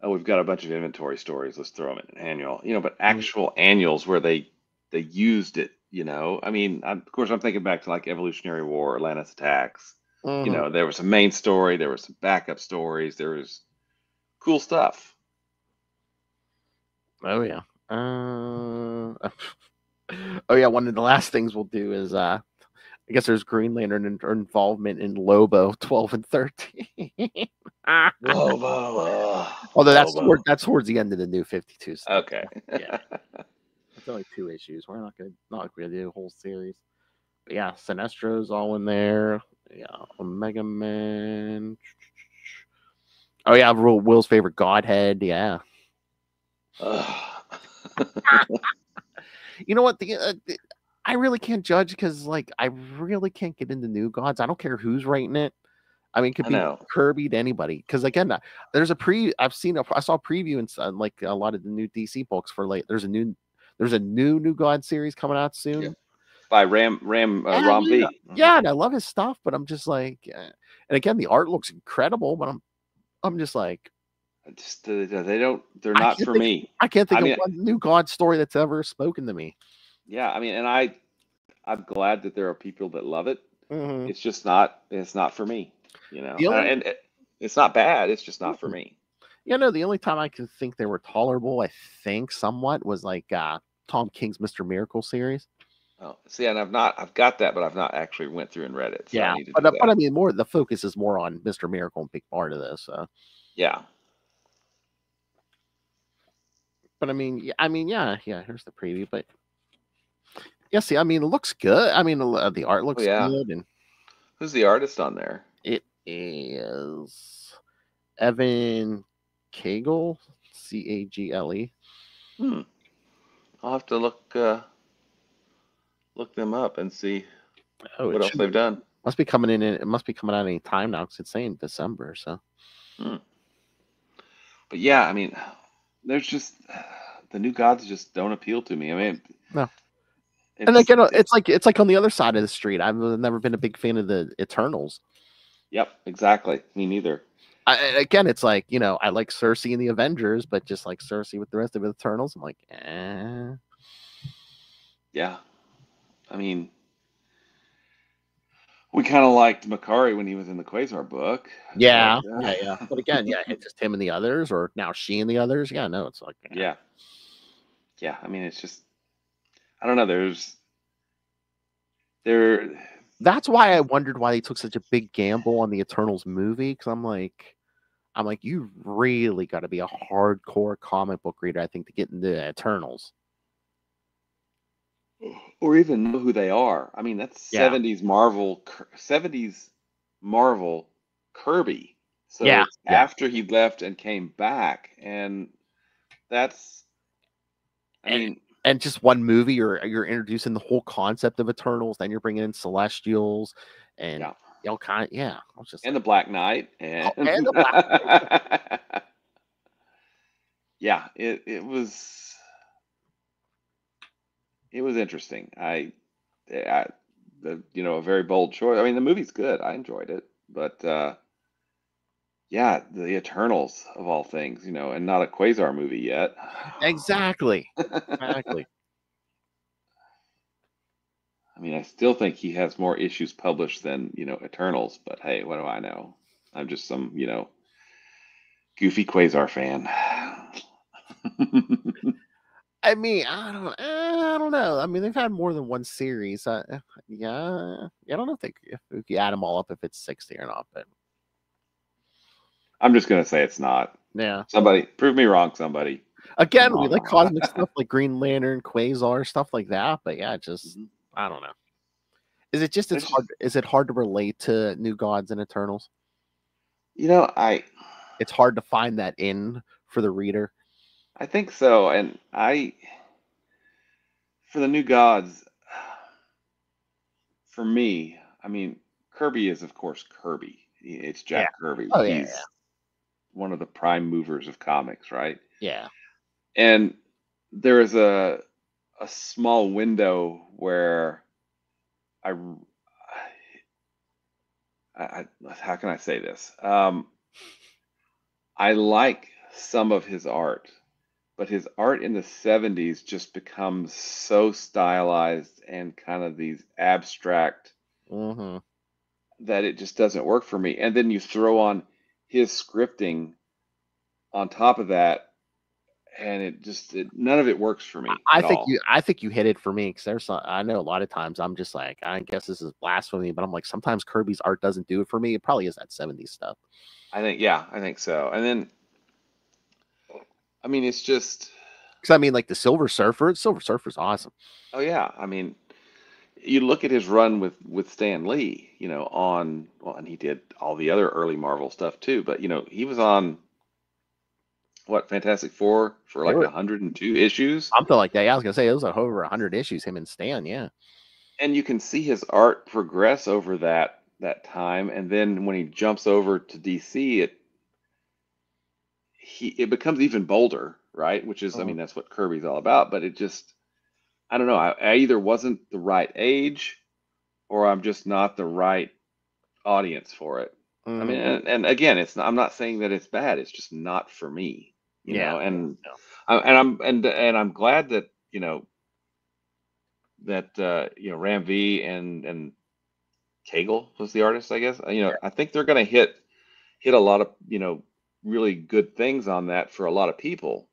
Speaker 5: we've got a bunch of inventory stories, let's throw them in an annual, but actual annuals where they used it, I mean, of course, I'm thinking back to like Evolutionary War, Atlantis Attacks. There was a main story, there was some backup stories, there was cool stuff.
Speaker 1: Oh yeah. Oh yeah, one of the last things we'll do is I guess there's Green Lantern involvement in Lobo 12 and 13.
Speaker 5: Lobo.
Speaker 1: Although that's towards the end of the New 52. Stuff.
Speaker 5: Okay.
Speaker 1: Yeah. It's only 2 issues. We're not gonna do a whole series. But yeah, Sinestro's all in there. Yeah, Omega Man. Oh yeah, Will's favorite Godhead. Yeah. You know what? I really can't judge because, like, I really can't get into New Gods. I don't care who's writing it. I mean, it could be Kirby to anybody. Because again, there's I saw a preview in like a lot of the new DC books for like. There's a new New God series coming out soon.
Speaker 5: Yeah. By Ram V.
Speaker 1: Yeah, and I love his stuff, but I'm just like, and again, the art looks incredible, but I'm just like,
Speaker 5: they're not for me.
Speaker 1: I can't think of one New God story that's ever spoken to me.
Speaker 5: Yeah, I mean, and I'm glad that there are people that love it.
Speaker 1: Mm-hmm.
Speaker 5: It's just not. It's not for me. And it's not bad. It's just not for me.
Speaker 1: Yeah, no. The only time I could think they were tolerable, I think, somewhat was like Tom King's Mr. Miracle series.
Speaker 5: Oh, see, and I've got that, but I've not actually went through and read it. So
Speaker 1: yeah, but I mean, the focus is more on Mr. Miracle and big part of this.
Speaker 5: Yeah.
Speaker 1: But I mean, yeah. Here's the preview, but yeah, see, I mean, it looks good. I mean, the art looks good. And
Speaker 5: who's the artist on there?
Speaker 1: It is Evan Cagle, Cagle.
Speaker 5: I'll have to look them up and see what else they've done.
Speaker 1: Must be coming in. It must be coming out any time now because it's saying December. So.
Speaker 5: But yeah, I mean, there's just the New Gods just don't appeal to me. I mean,
Speaker 1: no. And again, it's like on the other side of the street. I've never been a big fan of the Eternals.
Speaker 5: Yep, exactly. Me neither.
Speaker 1: Again, it's like, I like Cersei in the Avengers, but just like Cersei with the rest of the Eternals, I'm like, eh.
Speaker 5: Yeah. I mean, we kind of liked Makari when he was in the Quasar book.
Speaker 1: Yeah. But again, it's just him and the others, or now she and the others. Yeah, no, it's like,
Speaker 5: yeah. I mean, it's just, I don't know.
Speaker 1: That's why I wondered why they took such a big gamble on the Eternals movie. Because I'm like, you really got to be a hardcore comic book reader, I think, to get into Eternals.
Speaker 5: Or even know who they are. I mean, that's 70s Marvel, 70s Marvel Kirby. So
Speaker 1: Yeah,
Speaker 5: it's after he left and came back, and that's, I
Speaker 1: and
Speaker 5: mean,
Speaker 1: and just one movie, you're introducing the whole concept of Eternals. Then you're bringing in Celestials, and
Speaker 5: yeah,
Speaker 1: kind of, yeah. I was just
Speaker 5: and
Speaker 1: like,
Speaker 5: the Black Knight,
Speaker 1: oh,
Speaker 5: and
Speaker 1: and the Black.
Speaker 5: yeah, it was interesting. A very bold choice. I mean, the movie's good. I enjoyed it, but yeah, the Eternals of all things, and not a Quasar movie yet.
Speaker 1: Exactly. Exactly.
Speaker 5: I mean, I still think he has more issues published than, Eternals, but hey, what do I know? I'm just some, goofy Quasar fan.
Speaker 1: I mean, I don't know. I mean, they've had more than one series. Yeah, I don't know if you add them all up, if it's 60 or not. But
Speaker 5: I'm just gonna say it's not.
Speaker 1: yeah,
Speaker 5: Somebody prove me wrong. Somebody. I'm
Speaker 1: again, we
Speaker 5: wrong
Speaker 1: like
Speaker 5: on
Speaker 1: cosmic stuff like Green Lantern, Quasar, stuff like that. But yeah, just
Speaker 5: Mhm.
Speaker 1: I don't know. Is it just it's
Speaker 5: It's just,
Speaker 1: hard? Is it hard to relate to New Gods and Eternals?
Speaker 5: I
Speaker 1: It's hard to find that in for the reader.
Speaker 5: think so, and for the New Gods, for me, I mean, Kirby is of course Kirby. It's
Speaker 1: Yeah.
Speaker 5: Jack Kirby.
Speaker 1: Oh yeah,
Speaker 5: He's one of the prime movers of comics, right?
Speaker 1: yeah,
Speaker 5: And there is a small window where I, how can I say this? I like some of his art, but his art in the 70s just becomes so stylized and kind of these abstract
Speaker 1: mm-hmm.
Speaker 5: that it just doesn't work for me. And then you throw on his scripting on top of that, and none of it works for me at all.
Speaker 1: I think you hit it for me, because I know a lot of times I'm just like, I guess this is blasphemy, but I'm like, sometimes Kirby's art doesn't do it for me. It probably is that 70s stuff.
Speaker 5: I think so. And then, I mean, it's just,
Speaker 1: Because I mean, like the Silver Surfer's awesome.
Speaker 5: oh yeah, I mean, you look at his run with Stan Lee, and he did all the other early Marvel stuff too, but he was on what, Fantastic Four for
Speaker 1: They
Speaker 5: like
Speaker 1: were
Speaker 5: 102 issues,
Speaker 1: something like that. Yeah, I was gonna say it was over 100 issues. Him and Stan. Yeah.
Speaker 5: and you can see his art progress over that time, and then when he jumps over to DC, it becomes even bolder, right? Which is, I
Speaker 1: Mhm.
Speaker 5: mean, that's what Kirby's all about, but it just, I don't know, I either wasn't the right age, or I'm just not the right audience for it. I mean,
Speaker 1: Mhm.
Speaker 5: and again, it's not, I'm not saying that it's bad. It's just not for me,
Speaker 1: Yeah.
Speaker 5: And
Speaker 1: Yeah.
Speaker 5: I'm glad that Ram V and Cagle was the artist, I guess. I think they're going to hit a lot of really good things on that for a lot of people.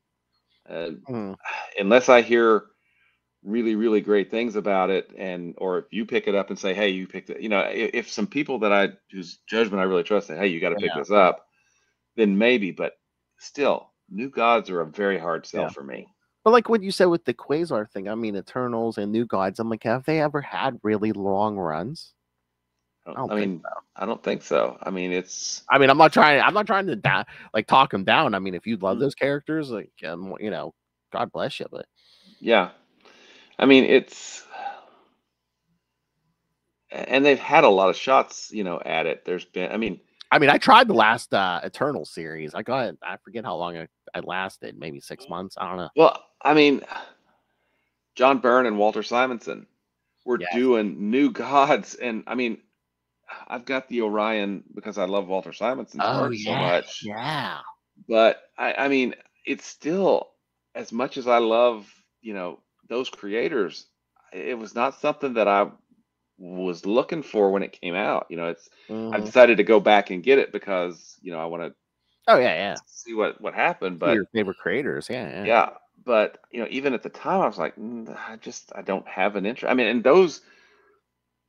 Speaker 5: Uh,
Speaker 1: Mhm.
Speaker 5: Unless I hear really really great things about it, or if you pick it up and say, hey, you picked it, if some people whose judgment I really trust say, hey, you got to pick
Speaker 1: Yeah.
Speaker 5: this up, then maybe. But still, New Gods are a very hard sell
Speaker 1: Yeah.
Speaker 5: for me.
Speaker 1: But like what you said with the Quasar thing, I mean, Eternals and New Gods. I'm like, have they ever had really long runs? I don't
Speaker 5: I
Speaker 1: think
Speaker 5: mean,
Speaker 1: so.
Speaker 5: I don't think so. I mean, it's
Speaker 1: I mean, I'm not trying to talk them down. I mean, if you love
Speaker 5: mm,
Speaker 1: those characters, like, God bless you. But
Speaker 5: yeah, I mean, and they've had a lot of shots, at it. There's been, I mean,
Speaker 1: I mean, I tried the last Eternal series. I forget how long I lasted, maybe 6 months. I don't know.
Speaker 5: well, I mean, John Byrne and Walter Simonson were
Speaker 1: Yes.
Speaker 5: doing New Gods, and I mean, I've got the Orion because I love Walter Simonson's
Speaker 1: Oh
Speaker 5: art so
Speaker 1: yeah,
Speaker 5: much.
Speaker 1: yeah.
Speaker 5: But I mean, it's still, as much as I love, those creators, it was not something that I was looking for when it came out. I
Speaker 1: Hmm.
Speaker 5: decided to go back and get it because, I want to
Speaker 1: Oh yeah, yeah.
Speaker 5: see what happened.
Speaker 1: Some of
Speaker 5: But
Speaker 1: your favorite creators, yeah, yeah.
Speaker 5: yeah, but even at the time, I was like, I don't have an interest. I mean, and those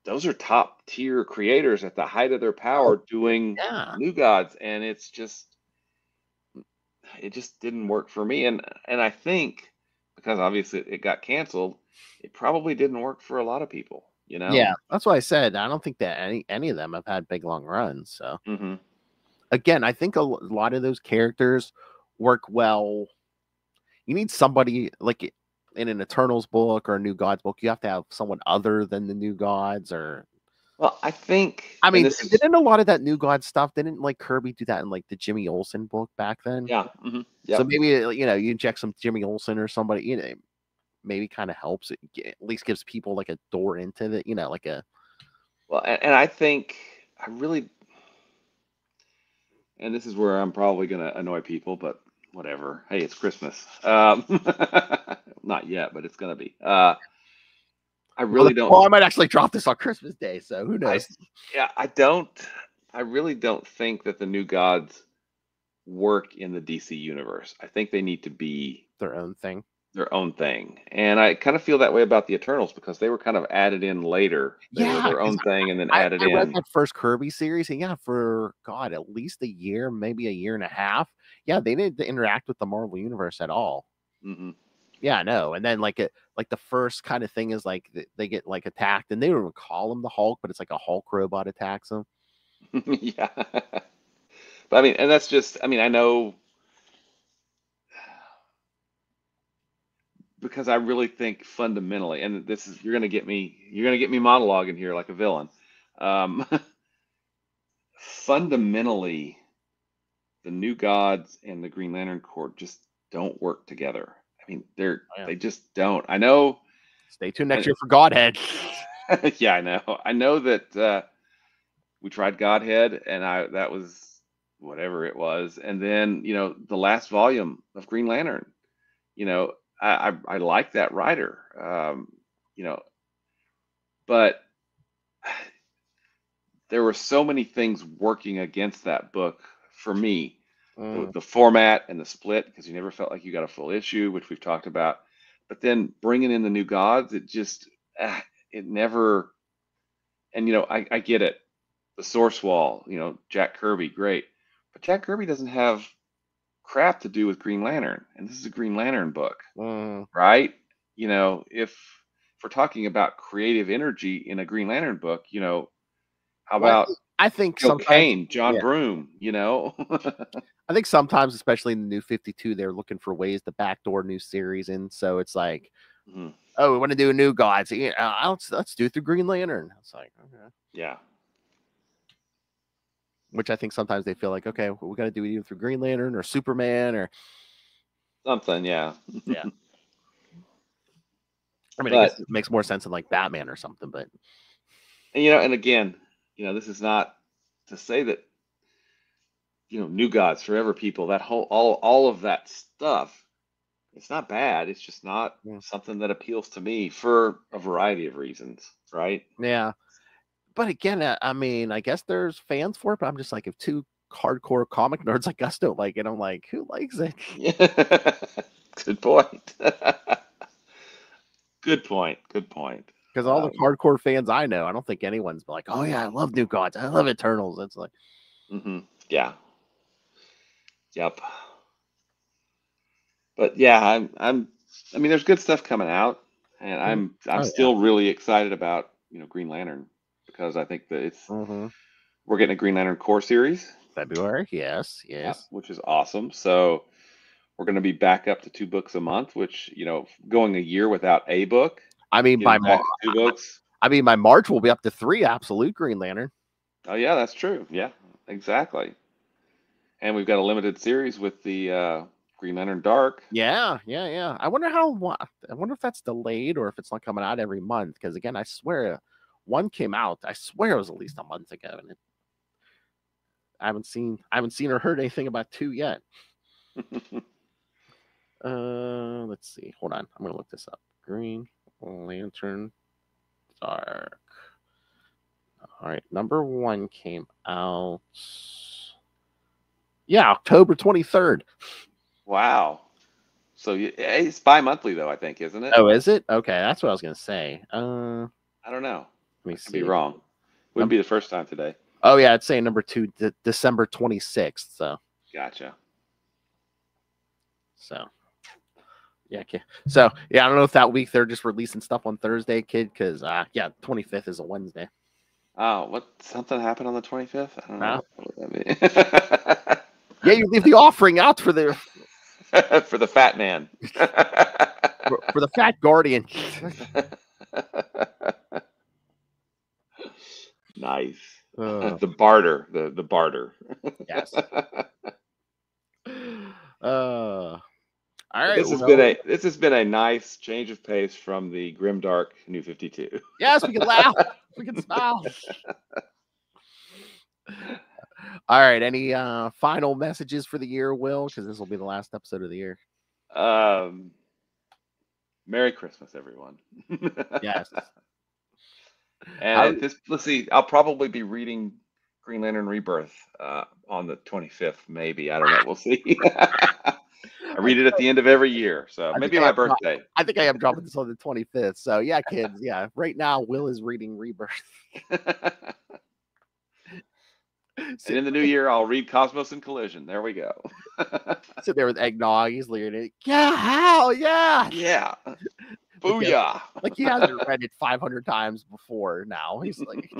Speaker 5: are top tier creators at the height of their
Speaker 1: Oh
Speaker 5: power doing
Speaker 1: yeah.
Speaker 5: New Gods, and it just didn't work for me. And I think because obviously it got canceled, it probably didn't work for a lot of people. You know?
Speaker 1: Yeah, that's what I said. I don't think that any of them have had big long runs. So
Speaker 5: Mm-hmm.
Speaker 1: again, I think a lot of those characters work well. You need somebody like in an Eternals book or a New Gods book. You have to have someone other than the New Gods, or
Speaker 5: Well, I think,
Speaker 1: I
Speaker 5: and
Speaker 1: mean,
Speaker 5: this is,
Speaker 1: didn't a lot of that New God stuff? Didn't like Kirby do that in like the Jimmy Olsen book back then?
Speaker 5: yeah, mm-hmm,
Speaker 1: So
Speaker 5: yep.
Speaker 1: maybe you inject some Jimmy Olsen or somebody, maybe kind of helps it. At least gives people like a door into the, like a.
Speaker 5: Well, and I think I really, and this is where I'm probably going to annoy people, but whatever. Hey, it's Christmas. Not yet, but it's going to be. I really don't.
Speaker 1: Well, I might actually drop this on Christmas Day, so who
Speaker 5: I,
Speaker 1: knows?
Speaker 5: yeah, I don't. I really don't think that the New Gods work in the DC universe. I think they need to be
Speaker 1: Their own thing.
Speaker 5: their own thing. And I kind of feel that way about the Eternals because they were kind of added in later. They were
Speaker 1: Yeah,
Speaker 5: their
Speaker 1: 'cause
Speaker 5: own thing and then
Speaker 1: I
Speaker 5: added
Speaker 1: read
Speaker 5: in.
Speaker 1: that first Kirby series, and yeah, for God, at least a year, maybe a year and a half. Yeah, they didn't interact with the Marvel universe at all.
Speaker 5: Hmm.
Speaker 1: Yeah, I know. And then like the first kind of thing is like they get like attacked, and they don't even call him the Hulk, but it's like a Hulk robot attacks them.
Speaker 5: Yeah. But I mean, and that's just, I mean, I know because I really think fundamentally, and this is, you're going to get me monologuing here like a villain. Um, fundamentally, the New Gods and the Green Lantern Corps just don't work together. I mean, they just don't. I know.
Speaker 1: Stay tuned next year for Godhead.
Speaker 5: Yeah, I know. I know that we tried Godhead, and that was whatever it was. And then the last volume of Green Lantern. I like that writer. You know, but there were so many things working against that book for me. The format and the split, because you never felt like you got a full issue, which we've talked about. But then bringing in the New Gods, it just it never. And I get it. The source wall, Jack Kirby, great, but Jack Kirby doesn't have crap to do with Green Lantern, and this is a Green Lantern book, right? If we're talking about creative energy in a Green Lantern book, how
Speaker 1: Well,
Speaker 5: about
Speaker 1: I think
Speaker 5: Joe
Speaker 1: sometimes,
Speaker 5: Kane, John Broome,
Speaker 1: I think sometimes, especially in the New 52, they're looking for ways to backdoor new series in. So it's like,
Speaker 5: Mhm.
Speaker 1: oh, we want to do a New Gods. Let's do it through Green Lantern. It's like, okay.
Speaker 5: Yeah.
Speaker 1: Which I think sometimes they feel like, okay, we got to do it either through Green Lantern or Superman or
Speaker 5: Something, yeah.
Speaker 1: yeah. I mean, I
Speaker 5: But
Speaker 1: guess it makes more sense in like Batman or something, but
Speaker 5: and again, this is not to say that New Gods, Forever People, that whole all of that stuff. It's not bad. It's just not something that appeals to me for a variety of reasons, right?
Speaker 1: yeah. But again, I mean, I guess there's fans for it, but I'm just like, if two hardcore comic nerds like us don't like it, I'm like, who likes it?
Speaker 5: Yeah. Good point. Good point. Good point.
Speaker 1: Because all the hardcore fans I know, I don't think anyone's like, oh yeah, I love New Gods, I love Eternals. It's like,
Speaker 5: yeah, yep. But yeah, I mean, there's good stuff coming out, and I'm still really excited about Green Lantern because I think that we're getting a Green Lantern Core series.
Speaker 1: February, yes,
Speaker 5: which is awesome. So we're going to be back up to 2 books a month, which going a year without a book.
Speaker 1: I mean, by
Speaker 5: back to 2 books.
Speaker 1: I mean, by March we'll be up to 3 absolute Green Lantern.
Speaker 5: Oh yeah, that's true. Yeah, exactly. And we've got a limited series with the Green Lantern Dark.
Speaker 1: Yeah. I wonder if that's delayed or if it's not coming out every month. Because again, I swear one came out. I swear it was at least a month ago, and I haven't seen or heard anything about 2 yet. Let's see. Hold on. I'm gonna look this up. Green Lantern Dark. All right, number 1 came out. Yeah, October 23rd.
Speaker 5: Wow. So it's bi-monthly though, I think, isn't it?
Speaker 1: Oh, is it? Okay, that's what I was gonna say.
Speaker 5: I don't know.
Speaker 1: Let me
Speaker 5: see. Be wrong. Wouldn't be the first time today.
Speaker 1: Oh yeah, it's saying number 2, December 26th. So
Speaker 5: gotcha.
Speaker 1: So Yeah, okay. So yeah, I don't know if that week they're just releasing stuff on Thursday, kid, because 25th is a Wednesday.
Speaker 5: Oh, something happened on the 25th? I don't know. What would that be?
Speaker 1: Yeah, you leave the offering out for the
Speaker 5: for the fat man.
Speaker 1: for the fat guardian.
Speaker 5: Nice. The barter. The barter.
Speaker 1: Yes. All right.
Speaker 5: This has been a nice change of pace from the grimdark New 52.
Speaker 1: Yes, we can laugh. We can smile. All right. Any final messages for the year, Will? Because this will be the last episode of the year.
Speaker 5: Merry Christmas, everyone.
Speaker 1: Yes.
Speaker 5: And let's see. I'll probably be reading Green Lantern Rebirth on the 25th, maybe. I don't know. We'll see. I read it at the end of every year, so maybe my birthday.
Speaker 1: I think I am dropping this on the 25th. So yeah, kids. Yeah, right now Will is reading Rebirth.
Speaker 5: And in the new year, I'll read Cosmos and Collision. There we go.
Speaker 1: Sit there with eggnog. He's leering it. Yeah, hell yeah.
Speaker 5: Yeah. Booyah.
Speaker 1: Like he hasn't read it 500 times before now. He's like.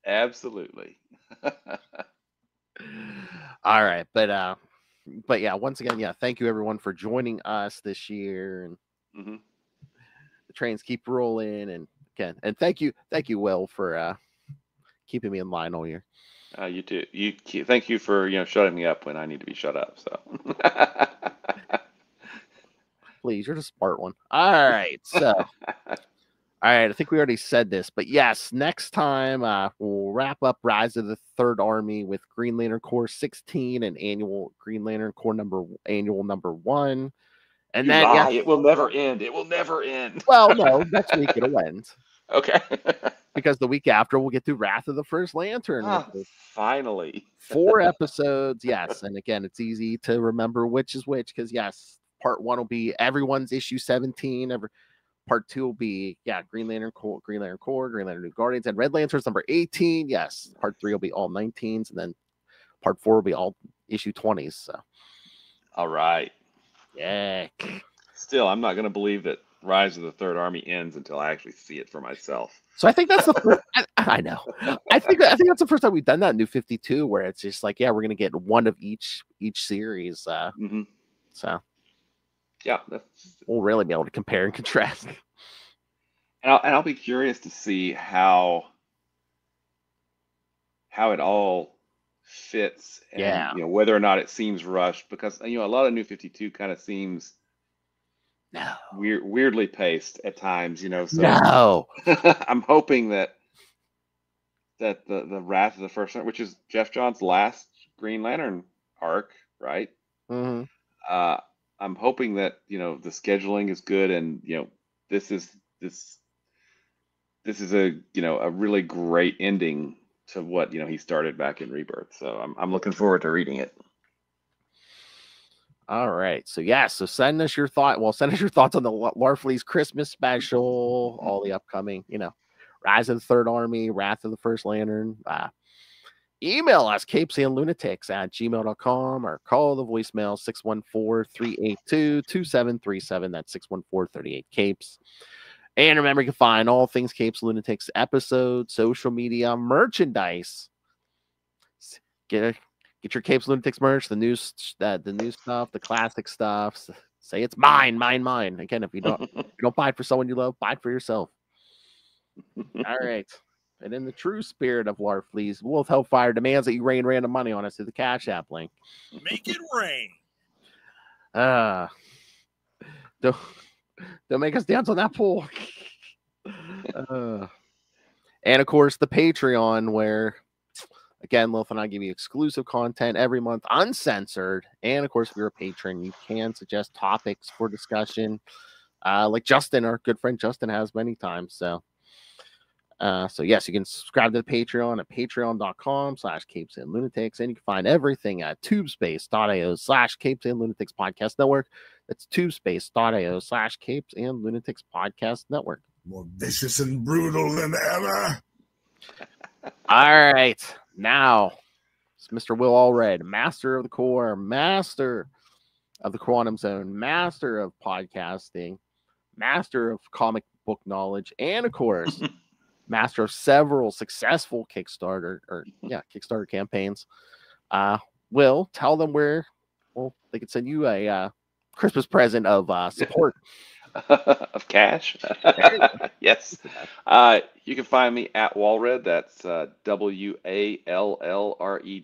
Speaker 5: Absolutely.
Speaker 1: All right. But yeah, once again, yeah, thank you everyone for joining us this year. And the trains keep rolling. And again, and thank you, Will, for keeping me in line all year.
Speaker 5: You too. Thank you for shutting me up when I need to be shut up. So
Speaker 1: please, you're the smart one. All right. So all right, I think we already said this, but yes, next time we'll wrap up Rise of the Third Army with Green Lantern Corps 16 and annual Green Lantern Corps annual number 1. And then
Speaker 5: it will never end. It will never end.
Speaker 1: Well, no, next week it'll end.
Speaker 5: Okay.
Speaker 1: Because the week after we'll get through Wrath of the First Lantern.
Speaker 5: Finally.
Speaker 1: 4 episodes, yes. And again, it's easy to remember which is which because yes, part 1 will be everyone's issue 17. Part 2 will be Green Lantern Corps, Green Lantern New Guardians, and Red Lantern's number 18. Yes, part 3 will be all 19s, and then part 4 will be all issue 20s. So,
Speaker 5: all right,
Speaker 1: yeah.
Speaker 5: Still, I'm not going to believe that Rise of the Third Army ends until I actually see it for myself.
Speaker 1: So I think that's the first. I know. I think that's the first time we've done that in New 52, where it's just like, we're going to get one of each series. So.
Speaker 5: Yeah,
Speaker 1: we'll really be able to compare and contrast.
Speaker 5: And I'll be curious to see how it all fits, and whether or not it seems rushed, because a lot of New 52 kind of seems weirdly paced at times. So I'm hoping that the Wrath of the First Lantern, which is Jeff John's last Green Lantern arc, right?
Speaker 1: Mm-hmm.
Speaker 5: I'm hoping that the scheduling is good, and this is a a really great ending to what he started back in Rebirth. So I'm looking forward to reading it.
Speaker 1: All right, so so send us your thoughts on the Larfleeze Christmas Special, all the upcoming Rise of the Third Army, Wrath of the First Lantern. Email us, CapesandLunatics@gmail.com, or call the voicemail 614-382-2737. That's 614-38-CAPES. And remember, you can find all things Capes Lunatics episodes, social media, merchandise. Get your Capes Lunatics merch, the new stuff, the classic stuff. Say it's mine. Again, if you don't buy it for someone you love, buy it for yourself. All right. And in the true spirit of Larfleeze, Wolf Hellfire demands that you rain random money on us through the Cash App link.
Speaker 6: Make it rain.
Speaker 1: Don't make us dance on that pool. And of course, the Patreon, where again, Lilith and I give you exclusive content every month, uncensored. And of course, if you're a patron, you can suggest topics for discussion, like Justin, our good friend Justin, has many times. So yes, you can subscribe to the Patreon at patreon.com/CapesandLunatics, and you can find everything at tubespace.io/CapesandLunatics Podcast Network. That's tubespace.io/CapesandLunatics Podcast Network.
Speaker 6: More vicious and brutal than ever.
Speaker 1: All right, now it's Mr. Will Allred, Master of the Corps, Master of the Quantum Zone, master of podcasting, master of comic book knowledge, and of course, master of several successful Kickstarter campaigns. Will, tell them where they could send you a Christmas present of support.
Speaker 5: Of cash. Yes. You can find me at Walred. That's WALLRED.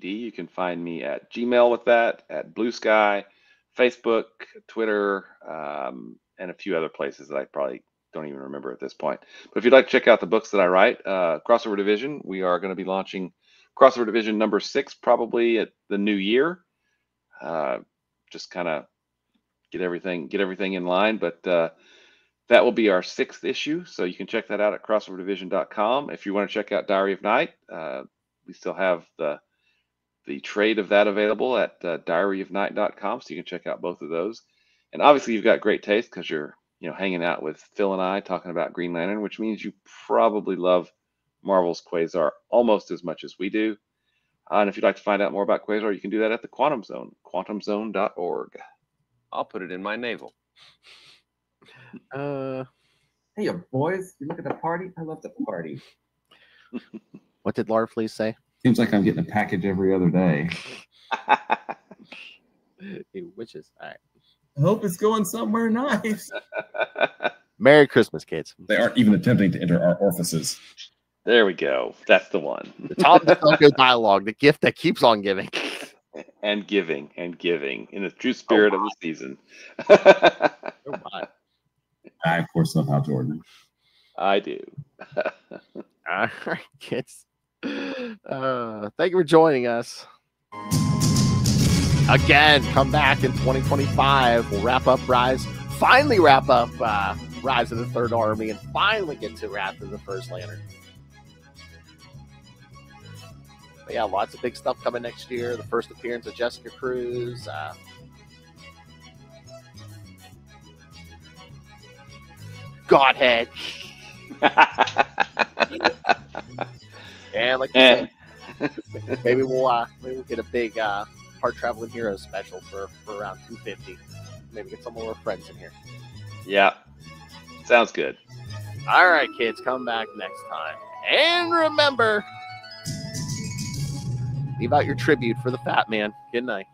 Speaker 5: You can find me at Gmail with that, at Blue Sky, Facebook, Twitter, and a few other places that I probably don't even remember at this point. But if you'd like to check out the books that I write, Crossover Division, we are going to be launching Crossover Division number 6 probably at the new year. Just kind of get everything in line, but that will be our 6th issue, so you can check that out at crossoverdivision.com. If you want to check out Diary of Night, we still have the trade of that available at diaryofnight.com, so you can check out both of those. And obviously you've got great taste because you're hanging out with Phil and I talking about Green Lantern, which means you probably love Marvel's Quasar almost as much as we do. And if you'd like to find out more about Quasar, you can do that at the Quantum Zone, quantumzone.org.
Speaker 7: I'll put it in my navel.
Speaker 3: Hey, boys, you look at the party? I love the party.
Speaker 1: What did Larfleeze say?
Speaker 3: Seems like I'm getting a package every other day.
Speaker 1: Witches. All right.
Speaker 3: I hope it's going somewhere nice.
Speaker 1: Merry Christmas, kids.
Speaker 3: They aren't even attempting to enter our orifices.
Speaker 5: There we go. That's the one.
Speaker 1: The Tom DeFalco dialogue, the gift that keeps on giving.
Speaker 5: And giving in the true spirit of the season.
Speaker 1: Oh my.
Speaker 3: I, of course, love Hal Jordan.
Speaker 5: I do.
Speaker 1: All right, kids. Thank you for joining us. Again, come back in 2025. We'll wrap up finally wrap up Rise of the Third Army, and finally get to Wrath of the First Lantern. But yeah, lots of big stuff coming next year. The first appearance of Jessica Cruz. Godhead. And like you said, maybe we'll get a big Hard Traveling Heroes special for around 250. Maybe get some of our friends in here.
Speaker 5: Yeah. Sounds good.
Speaker 1: All right, kids, come back next time. And remember, leave out your tribute for the fat man. Good night.